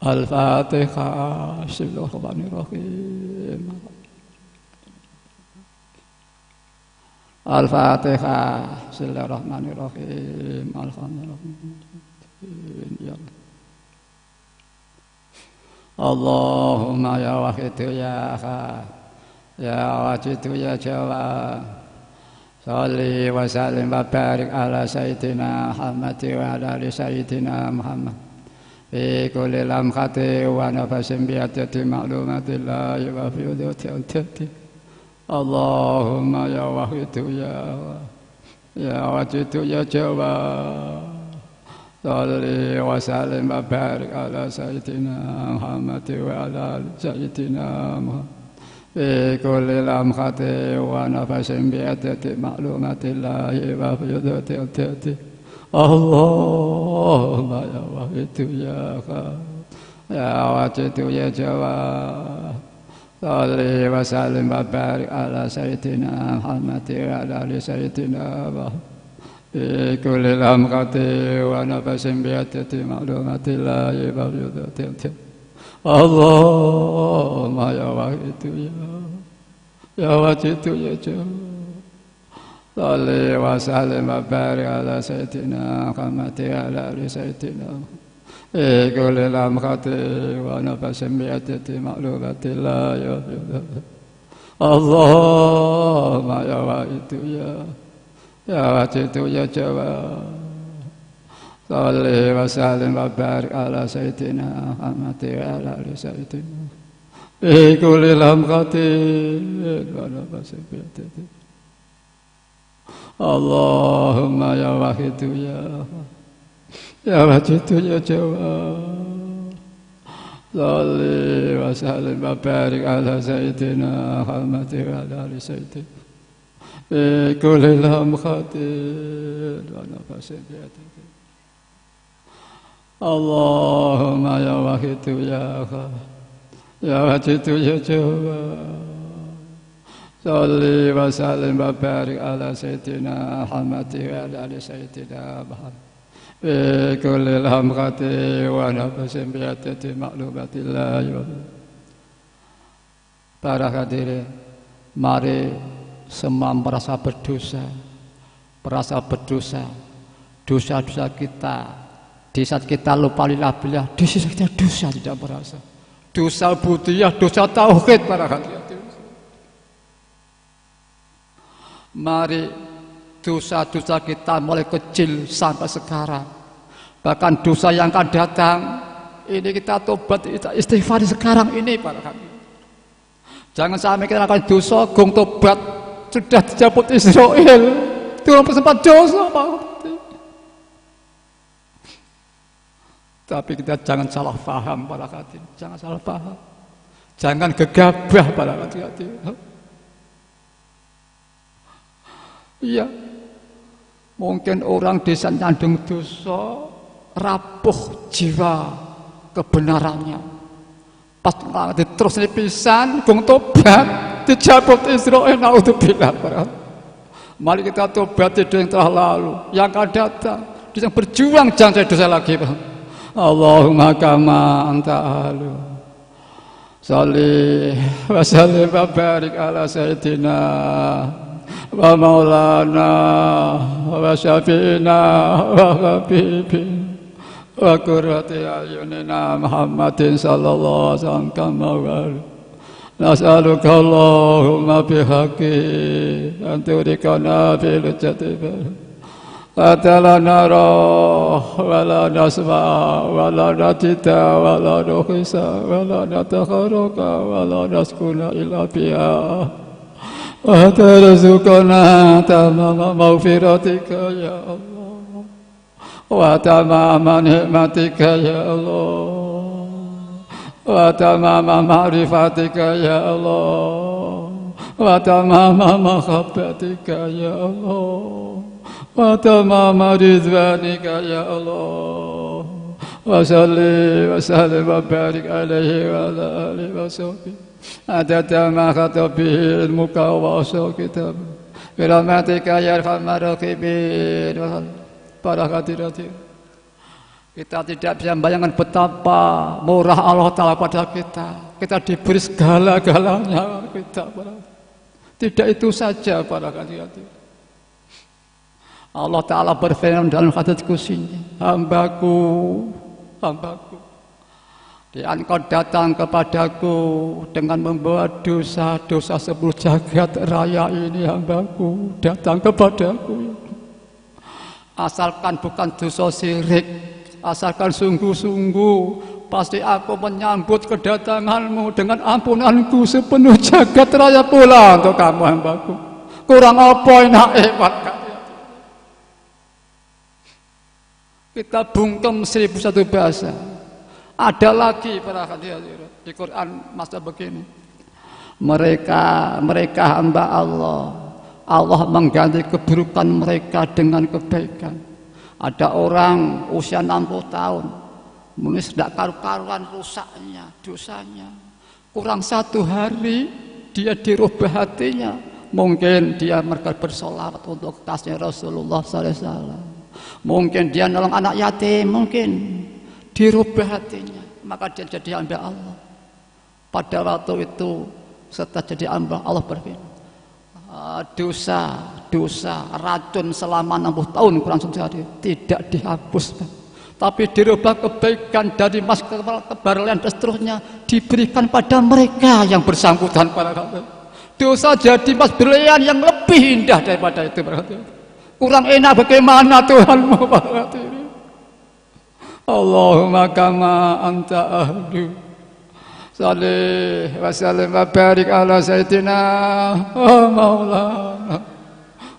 Al-Fatihah. Bismillahirrahmanirrahim. Al-Fatihah. Bismillahirrahmanirrahim. Alhamdulillah. Allahumma ya wahidu ya kha, ya wajidu ya jawab. Sholli wa sallim wa barik ala sayyidina Muhammad wa ala ali sayyidina Muhammad fi kulli lamhati wa nafasin bi adadi ma'lumatillahi wa fi udhati. Allahumma ya wahidu ya wajidu ya jawab. Sholli wa sallim wa barik ala sayyidina Muhammad wa ala ali sayyidina Muhammad fi kulli lamhati wa nafasin bi adadi ma'lumatillahi wa fi udhati. Allahumma ya wahidu ya wajidu ya jawab. Sholli wa sallim wa barik ala sayyidina Muhammad wa ala ali sayyidina Muhammad fi kulli lamhati wa nafasin bi adadi ma'lumatillahi wa fi udhati. Allahumma ya wahidu ya wajidu ya jawab. Sholli wa sallim wa barik ala sayyidina Muhammad wa ala ali sayyidina fi kulli lamhati wa nafasin bi adadi ma'lumatillahi wa fi udhati. Allahumma ya wahidu ya wajidu ya jawab. Sholli wa sallim wa barik ala sayyidina Muhammad wa ala ali sayyidina fi kulli lamhatin wa nafasin bi adadi. Allahumma ya wahidu ya wajidu ya jawab. Sholli wa sallim wa barik ala sayyidina Muhammad wa ala ali sayyidina fi kulli lamhatin wa nafasin bi adadi. Allahumma ya wahidu ya wajidu ya jawab. Sholli wa sallim wa barik ala sayyidina Muhammad wa ala ali sayyidina Muhammad fi kulli lamhatin wa nafasin bi adadi ma'lumatillahi. Para hadirin, mari semua merasa berdosa, dosa-dosa kita. Di saat kita lupa lillah billah, di sisi kita dosa tidak merasa. Dosa ubudiyah, dosa tauhid para hadirin. Mari dosa-dosa kita mulai kecil sampai sekarang, bahkan dosa yang akan datang ini kita tobat, kita istighfar sekarang ini para hadirin. Jangan sampai kita akan dosa gong tobat sudah dijabut Israel, turun sempat dosa Pak. Tapi kita jangan salah paham para hadirin, jangan salah paham, jangan gegabah para hadirin. Iya, mungkin orang desa nyandung dosa, rapuh jiwa kebenarannya, Pas terus pisan gung tobat dijabut Israil, naudzubillah. Mari kita tobat di yang telah lalu, yang akan datang, yang berjuang jangan saya dosa lagi. Allahumma kama anta ahlu sholli wa sallim wa barik ala sayyidina wa maulana wa syafi'ina wa habibina wa qurrati ayunina Muhammadin sallallahu alaihi wasallam kama nas'aluka Allahumma bihaqqi an turikana fil jannati la nara wa la nasma wa la natita wa la nukhisa wa la natakharaka wa la naskuna illa biha wa tarzuqana tamama maghfiratika ya Allah wa tamama nikmatika ya Allah wa tamama ma'rifatika ya Allah wa tamama mahabbatika ya Allah wa tamama ridwanika ya Allah wa salli wa sallim wa barik alaihi wa ala alihi wa sahbihi adada ma khatabihi ilmuka wa asal kitab birahmatika ya arhamar rahimin. Para hadirin, kita tidak bisa membayangkan betapa murah Allah Ta'ala pada kita. Kita diberi segala-galanya kita. Tidak itu saja para hadirin. Allah Ta'ala berfirman dalam hadits qudsinya, hambaku, hambaku, dia engkau datang kepadaku dengan membawa dosa-dosa 10 jagat raya ini, hambaku datang kepadaku. Asalkan bukan dosa syirik, asalkan sungguh-sungguh, pasti aku menyambut kedatanganmu dengan ampunanku sepenuh jagat raya pula untuk kamu, hambaku. Kurang apa enak hebat. Kita bungkem 1001 bahasa. Ada lagi para hadirin di Quran masa begini. Mereka hamba Allah. Allah mengganti keburukan mereka dengan kebaikan. Ada orang usia 60 tahun, mungkin tidak karu-karuan rusaknya, dosanya. Kurang 1 hari dia dirubah hatinya. Mungkin dia mereka bersolawat untuk kasih Rasulullah SAW. Mungkin dia nolong anak yatim, mungkin dirubah hatinya, maka dia jadi hamba Allah. Pada waktu itu setelah jadi hamba Allah berfirman, dosa racun selama 60 tahun kurang sehari tidak dihapus, tapi dirubah kebaikan dari mas keberlian dan seterusnya diberikan pada mereka yang bersangkutan. Para dosa jadi mas berlian yang lebih indah daripada itu. Kurang enak bagaimana Tuhanmu, Pak hadirin? Allahumma kama anta ahlu sholli wa sallim wa barik ala sayyidina wa maulana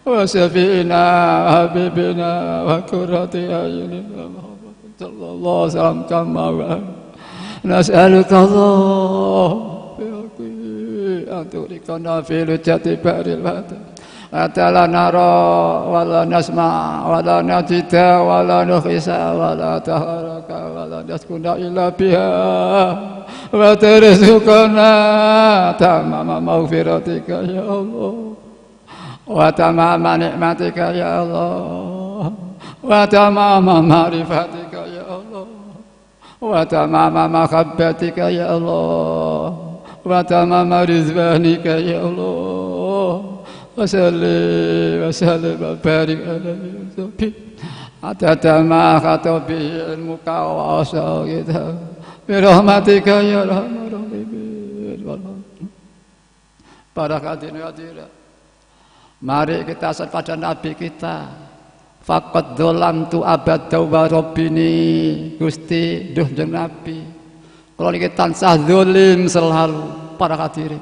wa syafi'ina habibina wa qurrati ayunina Muhammadin sallallahu alaihi wasallam kama wa nas'aluka Allah bihaqqi an turikana fil jannati baril watan la nara wa la nasma wa la natita wa la nukhisa wa la taharaka wa la naskuna illa biha wa tarzuqana tamama maghfiratika ya Allah wa tamama nikmatika ya Allah wa tamama ma'rifatika ya Allah wa tamama mahabbatika ya Allah wa tamama rizwanika ya Allah wa salli wa sallim wa barik alaihi adada ma khatabihi ilmuka wa asal kitab birahmatika ya arhamar rahimin. Para hadirin, mari kita salawat pada Nabi kita. Faqad dzalamtu abada wa rabbini, Gusti duh jeung Nabi kula niki tansah zalim selalu. Para hadirin,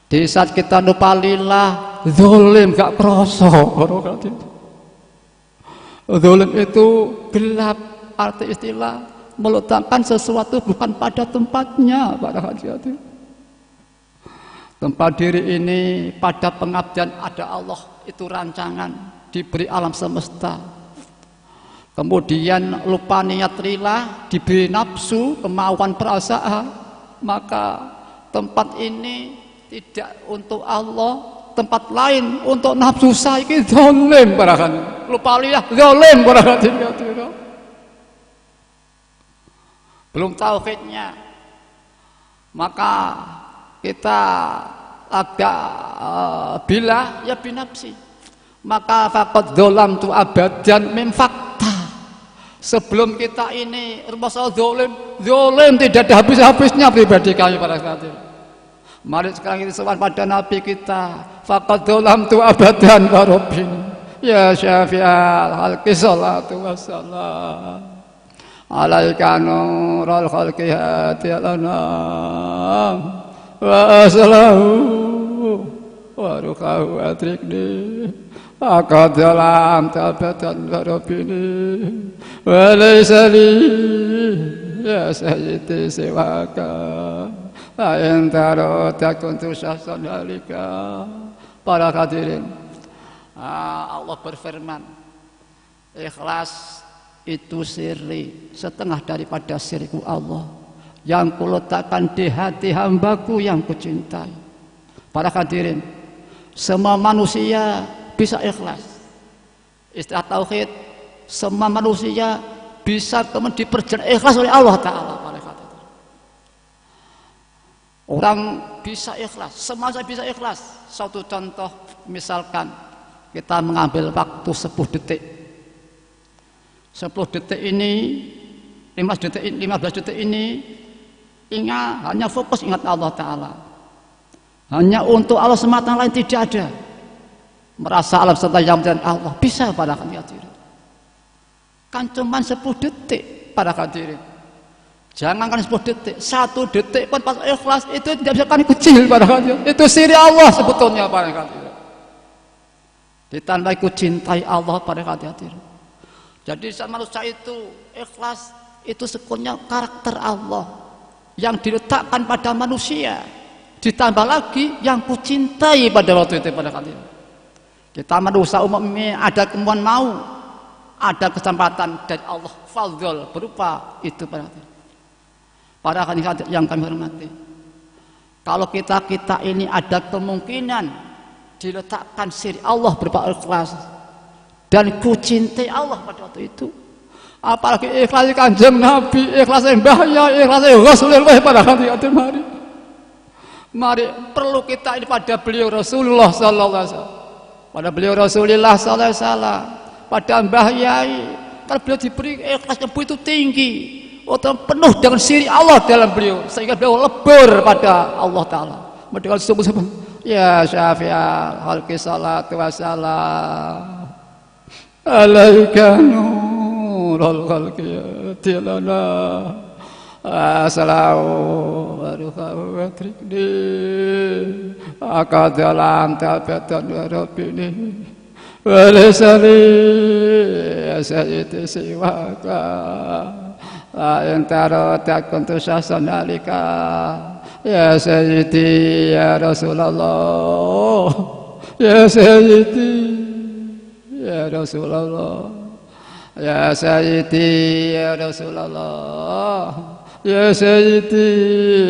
di saat kita lupa lillah, zalim gak kroso. Zalim itu gelap, arti istilah meletakkan sesuatu bukan pada tempatnya. Para hadirin, tempat diri ini pada pengabdian ada Allah, itu rancangan diberi alam semesta. Kemudian lupa niat lillah, diberi nafsu, kemauan perasaan, maka tempat ini tidak untuk Allah, tempat lain untuk nafsu saiki zalim barakan. Lupa liyah zalim barakan. Belum tauhidnya, maka kita agak bila ya binafsi, maka faqad dzalamtu abadan min fakta. Sebelum kita ini masalah zalim tidak ada habis-habisnya pribadi kami para saat ini. Mari sekarang kita sowan pada Nabi kita, faqad dzalamtu abadan wa rabbini ya syafi'al khalqi sholatu wassalam alaika nurul khalqi hadiyalana wa aslahu wa rukahu atrikni aqad dalam tabatan wa rabbini wa laysa li ya sayyidi siwaka ayan taro takuntu syahsan halika. Para hadirin, Allah berfirman, ikhlas itu sirri, setengah daripada siriku Allah yang kuletakkan di hati hambaku yang kucintai. Para hadirin, semua manusia bisa ikhlas. Istilah tauhid, semua manusia bisa kemudian diperjalan ikhlas oleh Allah Ta'ala. Para hadirin, orang bisa ikhlas, semua saya bisa ikhlas. Suatu contoh, misalkan kita mengambil waktu 10 detik. 10 detik ini, 15 detik ini, hanya fokus ingat Allah Ta'ala. Hanya untuk Allah semata, lain tidak ada. Merasa alam serta yang dan Allah bisa pada hadirin. Kan cuma 10 detik pada hadirin. Jangan kan 10 detik, 1 detik pun pas ikhlas itu tidak bisa kan kecil pada hadirin. Itu siri Allah sebetulnya pada hadirin. Ditandai ku cintai Allah pada hadirin. Jadi manusia itu ikhlas itu sebenarnya karakter Allah yang diletakkan pada manusia. Ditambah lagi yang kucintai pada waktu itu pada hadirin. Kita manusia umumnya ada kemauan mau, ada kesempatan dari Allah fadl berupa itu pada hadirin. Para hadirin yang kami hormati, kalau kita ini ada kemungkinan diletakkan siri Allah berupa ikhlas dan kucintai Allah pada waktu itu, apalagi ikhlas Kanjeng Nabi, ikhlas Mbah Yai, ikhlas Rasulullah pada hadirin. Mari perlu kita ini pada beliau Rasulullah sallallahu alaihi wasallam, pada beliau Rasulullah sallallahu alaihi wasallam, pada Mbah Yai, kalau beliau diberi ikhlasnya begitu tinggi, penuh dengan siri Allah dalam beliau, sehingga beliau lebur pada Allah Ta'ala. Dengan sungguh-sungguh, ya syafi'al khalqi salatu wassalam alaika nurul khalqi tilana assalamu alaikum wa trikni akadalam tabatan wa rabbini wa lisani ya sayyidi siwaka antara takuntu syahsan alika ya sayyidi ya Rasulullah ya sayyidi ya Rasulullah ya sayyidi ya Rasulullah ya sayyidi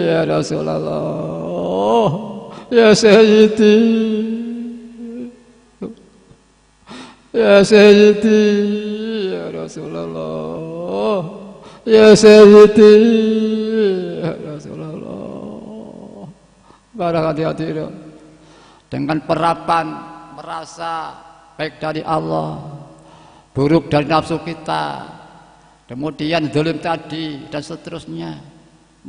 ya Rasulullah ya sayyidi ya sayyidi ya Rasulullah ya sayyidi ya Rasulullah. Para hadirin, dengan perapan merasa baik dari Allah, buruk dari nafsu kita, kemudian zalim tadi dan seterusnya,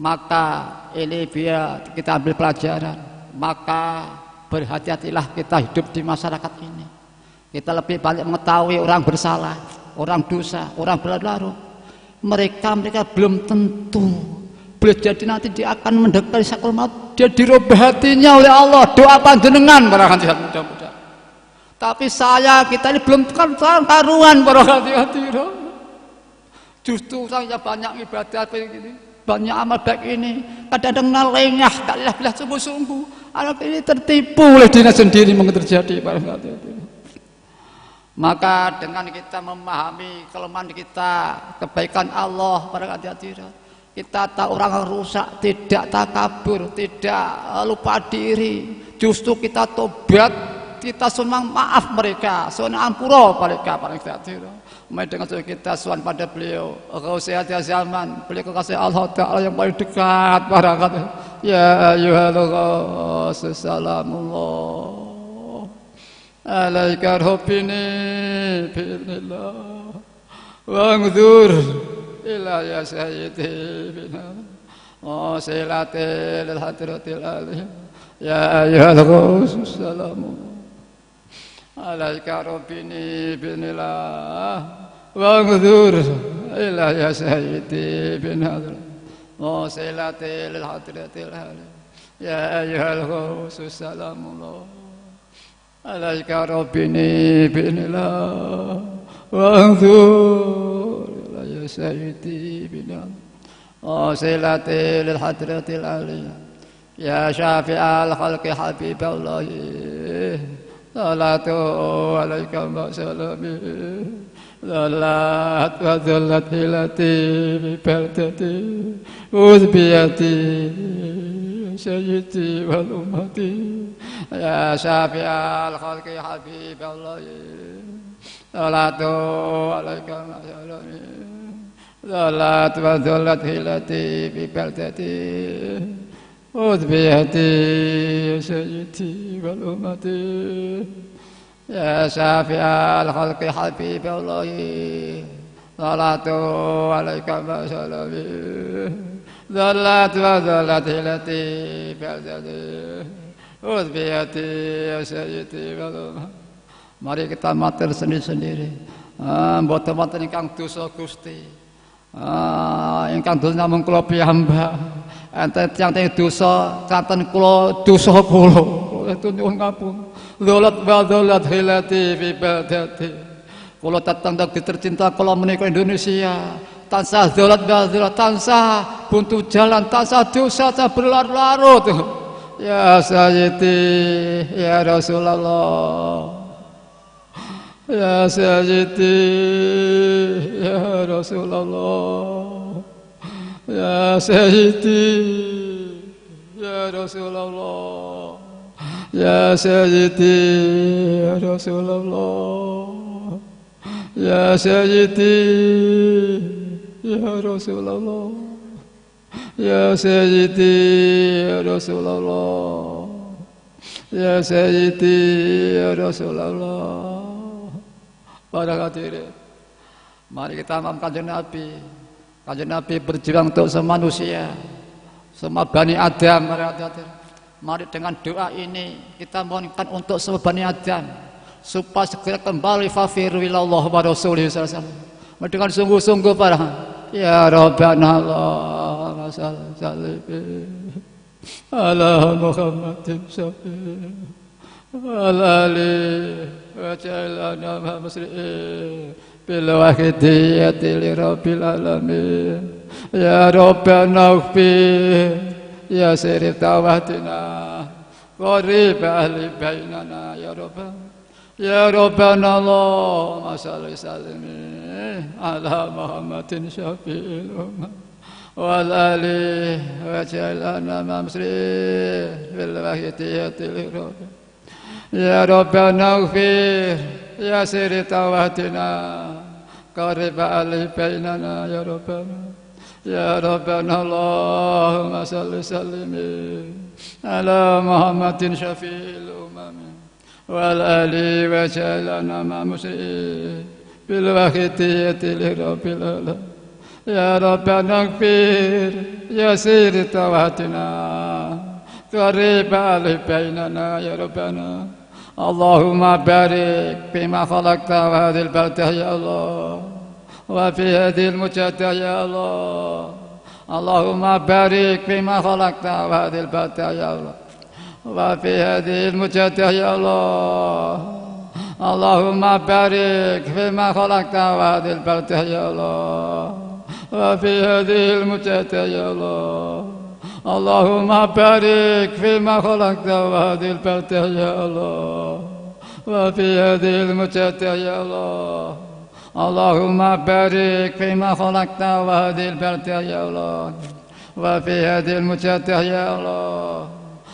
maka ini biar kita ambil pelajaran. Maka berhati-hatilah kita hidup di masyarakat ini. Kita lebih banyak mengetahui orang bersalah, orang dosa, orang berlarut. Mereka belum tentu boleh jadi nanti dia akan mendekati sakral maut, dia dirubah hatinya oleh Allah. Doa panjenengan barangkali mudah-mudahan. Tapi kita ini belum karuan barangkali. Justru saya banyak ibadah begini, banyak amal baik ini, kadang-kadang lengah, kalilah sungguh-sungguh. Anak ini tertipu oleh dirinya sendiri mungkin terjadi barangkali. Maka dengan kita memahami kelemahan kita, kebaikan Allah pada hati-hati, Kita tahu orang rusak, tidak takabur, tidak lupa diri. Justru kita tobat, kita sunang maaf mereka, sunang ampura mereka paling tidak. Dengan kita suan pada beliau, kau sehat ya zaman, beliau kekasih Allah Ta'ala yang paling dekat barangkat. Ya ayyuhal rasul salamullah alaika rabbini binillah wangdur ila ya sayyidi bina silati lil hadratil alih ya ayyuhal rasul salamullah alaika rabbini binillah wangdur ila ya sayyidi bina silati lil hadratil alih ya ayyuhal rasul salamullah alaika rabbini binillah wangdur ila ya sayyidi bina silati lil hadratil alih ya syafi'al khalqi habiballahi salatu alaika wa salami Zalat wa zalat hilati bi baldati uzbiyati sayyidi wal ummati ya syafi'al khalqi habiballahi salatu alaika wa salami zalat wa zalat hilati bi baldati uzbiyati sayyidi wal ummati ya syafi'al khalqi habiballahi salatu alaika wa salami zalat wa zalat hilati bi'adati uzbiyati ya sayyidi wal. Mari kita matur sendiri-sendiri mboten wonten ingkang dosa Gusti ingkang dosa namung kula piyambak enten tiyang dosa kanten kula dosa kula itu nyuwun ngapun. Dolat badolat hilati fi badati. Kula tetandang ditercinta kula menika Indonesia. Tansah dolat badolat tansah buntu jalan tansah dosa berlarut-larut. Ya Sayyidi ya Rasulullah. Ya Sayyidi ya Rasulullah. Ya Sayyidi ya Rasulullah. Ya Sayyidi ya Rasulullah. Ya Sayyidi ya Rasulullah. Ya Sayyidi ya Rasulullah. Ya Sayyidi ya Rasulullah. Para hadirin, mari kita amalkan Kanjeng Nabi. Kanjeng Nabi berjuang untuk semua manusia, semua Bani Adam. Mari dengan doa ini kita mohonkan untuk semua Bani Adam supaya segera kembali fafiru ilallah wa rasulih sallallahu alaihi wasallam dengan sungguh-sungguh para ya Rabbana Allah sallallahu ala Muhammadin syafi' ala ali wa ja'alana muslimin bil wahidiyati li rabbil alamin ya Rabbana ighfir ya sirif tawatina qarib ahli bainana ya Rabbana Allahumma salli sallim ala Muhammadin syafi'il ummah wal ali wa ja'alna mamsri bil wahidiyati li rabbi ya Rabbana ighfir ya sirif tawatina qarib ahli bainana ya Rabbana Allahumma salli sallim ala Muhammadin syafi'il umam wal ali wa ja'alna ma musri bil wahidiyati li rabbil alamin ya Rabbana ighfir ya sir tawatina qarib ali bainana ya Rabbana Allahumma barik bima khalaqta wa hadhil baldah ya Allah وفي هذه المجاهدة يا الله اللهم بارك فيما خلقت وهذه البلدة يا الله وفي هذه المجاهدة يا الله اللهم بارك فيما خلقت وهذه البلدة يا الله وفي هذه المجاهدة يا الله اللهم بارك فيما خلقت وهذه البلدة يا الله وفي هذه المجاهدة يا الله Allahumma barik fima khalaqta wa hadil baldah ya Allah wa fi hadil mujadah ya Allah.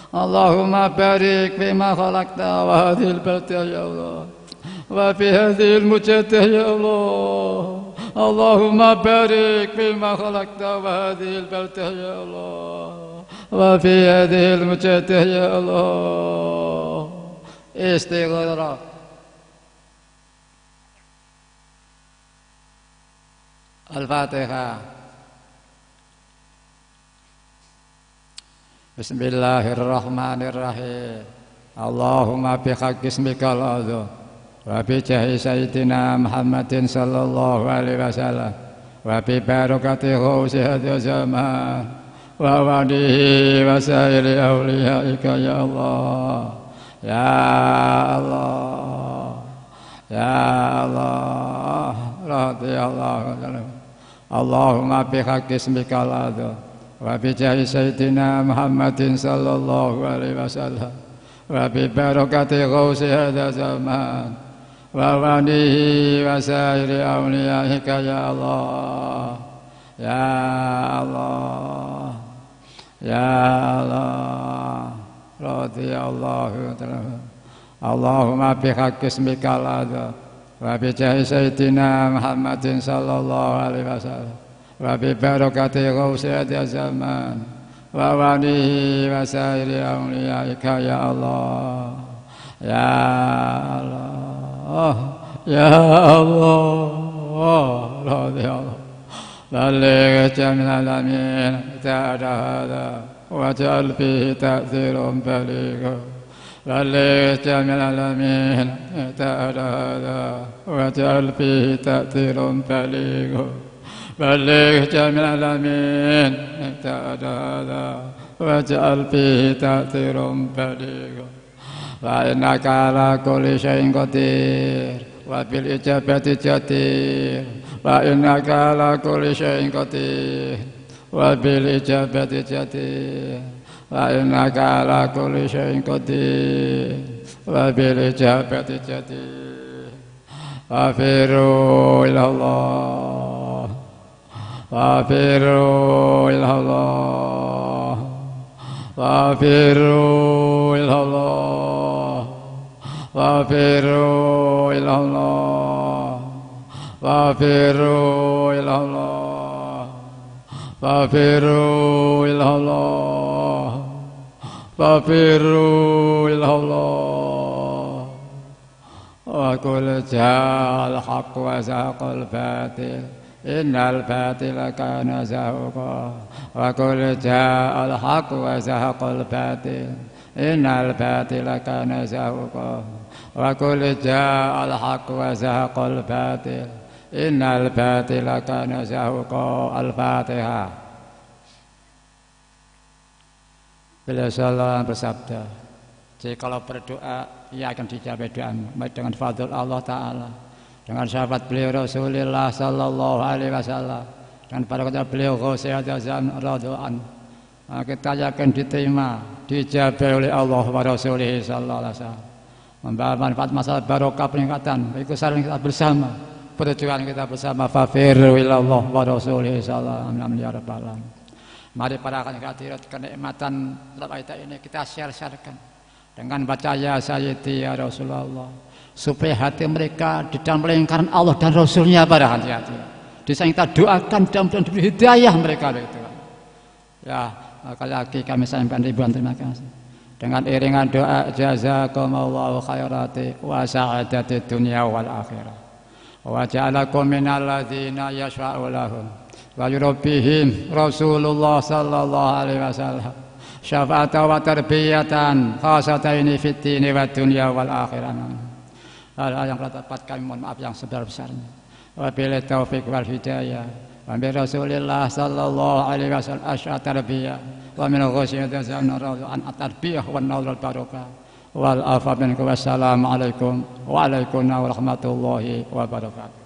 Allahumma barik fima khalaqta wa hadil baldah ya Allah wa fi hadil mujadah ya Allah. Allahumma barik fima khalaqta wa hadil baldah ya Allah wa fi hadil mujadah ya Allah. Istighfar. Al-Fatihah. Bismillahirrahmanirrahim. Allahumma bihaqqi ismikal a'zam wa bi jahi sayyidina Muhammadin sallallahu alaihi wasallam wa bi barakati ghausi hadza zaman wa walihi wa sairi awliyaika ya Allah ya Allah ya Allah radhiyallahu. Allahumma bihaqqi ismikal a'zam wa bi jahi sayyidina Muhammadin sallallahu alaihi wasallam wa bi barakati ghausi hadza zaman wa walihi wa sairi awliyaika ya Allah ya Allah ya Allah radhiyallahu ta'ala. Allahumma bihaqqi ismikal a'zam wa bi jahi sayyidina Muhammadin sallallahu alaihi wasallam wa bi barakati ghausi hadza zaman wa walihi wa sairi awliyaika ya Allah ya Allah ya Allah radhiyallahu balligh jami'al alamin ta'ala hadha waj'al fihi ta'thiran baligha balligh jami'al alamin ta'ala hadha waj'al fihi ta'thiran baligha balligh jami'al alamin ta'ala hadha waj'al fihi ta'thiran baligha wa innaka ala kulli syai'in qadir wa bil ijabati jadir wa innaka ala kulli syai'in qadir wa bil ijabati jadir wa innaka ala kulli syai'in qadir wa bil ijabati jadir. Wafiru ilallah wafiru ilallah wafiru ilallah wafiru ilallah wafiru ilallah wafiru ilallah wafiru ilallah wa qul ja'al haqq wa zaqal batil innal batila kana zahuqa wa qul ja'al haqq wa zaqal batil innal batila kana zahuqa wa qul ja'al haqq wa zaqal batil innal batila kana zahuqa. Al-Fatihah. Beliau sallallahu bersabda, jikalau berdoa ia akan dijawab doamu baik dengan fadl Allah Ta'ala, dengan sahabat beliau Rasulullah sallallahu alaihi wasallam, dan para kata beliau Ghausiyah Azan radhiyallahu anhu, kita yakin diterima, dijawab oleh Allah wa Rasulih sallallahu alaihi wasallam, membawa manfaat masalah barokah peningkatan bagi kesalahan kita bersama, perjuangan kita bersama. Fafiru ilallah wa Rasulih sallallahu alaihi wasallam ya rabbal alamin. Mari para hadirat kenikmatan dalam ayat ini kita share-sharekan dengan baca ya Sayyidi ya Rasulullah, supaya hati mereka di dalam lingkaran Allah dan Rasulnya para hati-hati. Di sana kita doakan dan diberi hidayah mereka itu. Ya, sekali lagi kami sampaikan ribuan terima kasih. Dengan iringan doa jazakumullahu khairati wa sa'adati dunya wal akhirah. Wa ja'alakum minal ladzina yashfa'u lahum wa yurabbihim Rasulullah sallallahu alaihi wasallam syafa'atan wa tarbiyatan khasataini fid dini wad dunya wal akhirah. Hal-hal yang telah tepat kami mohon maaf yang sebesar-besarnya. Wabillahi taufiq wal hidayah. Wa bi Rasulillah sallallahu alaihi wasallam asy'at tarbiyah wa min ghasyati zanna an at-tarbiyah wan nawr al-barakah wal afa minkum. Wassalamu alaikum wa alaikum warahmatullahi wabarakatuh.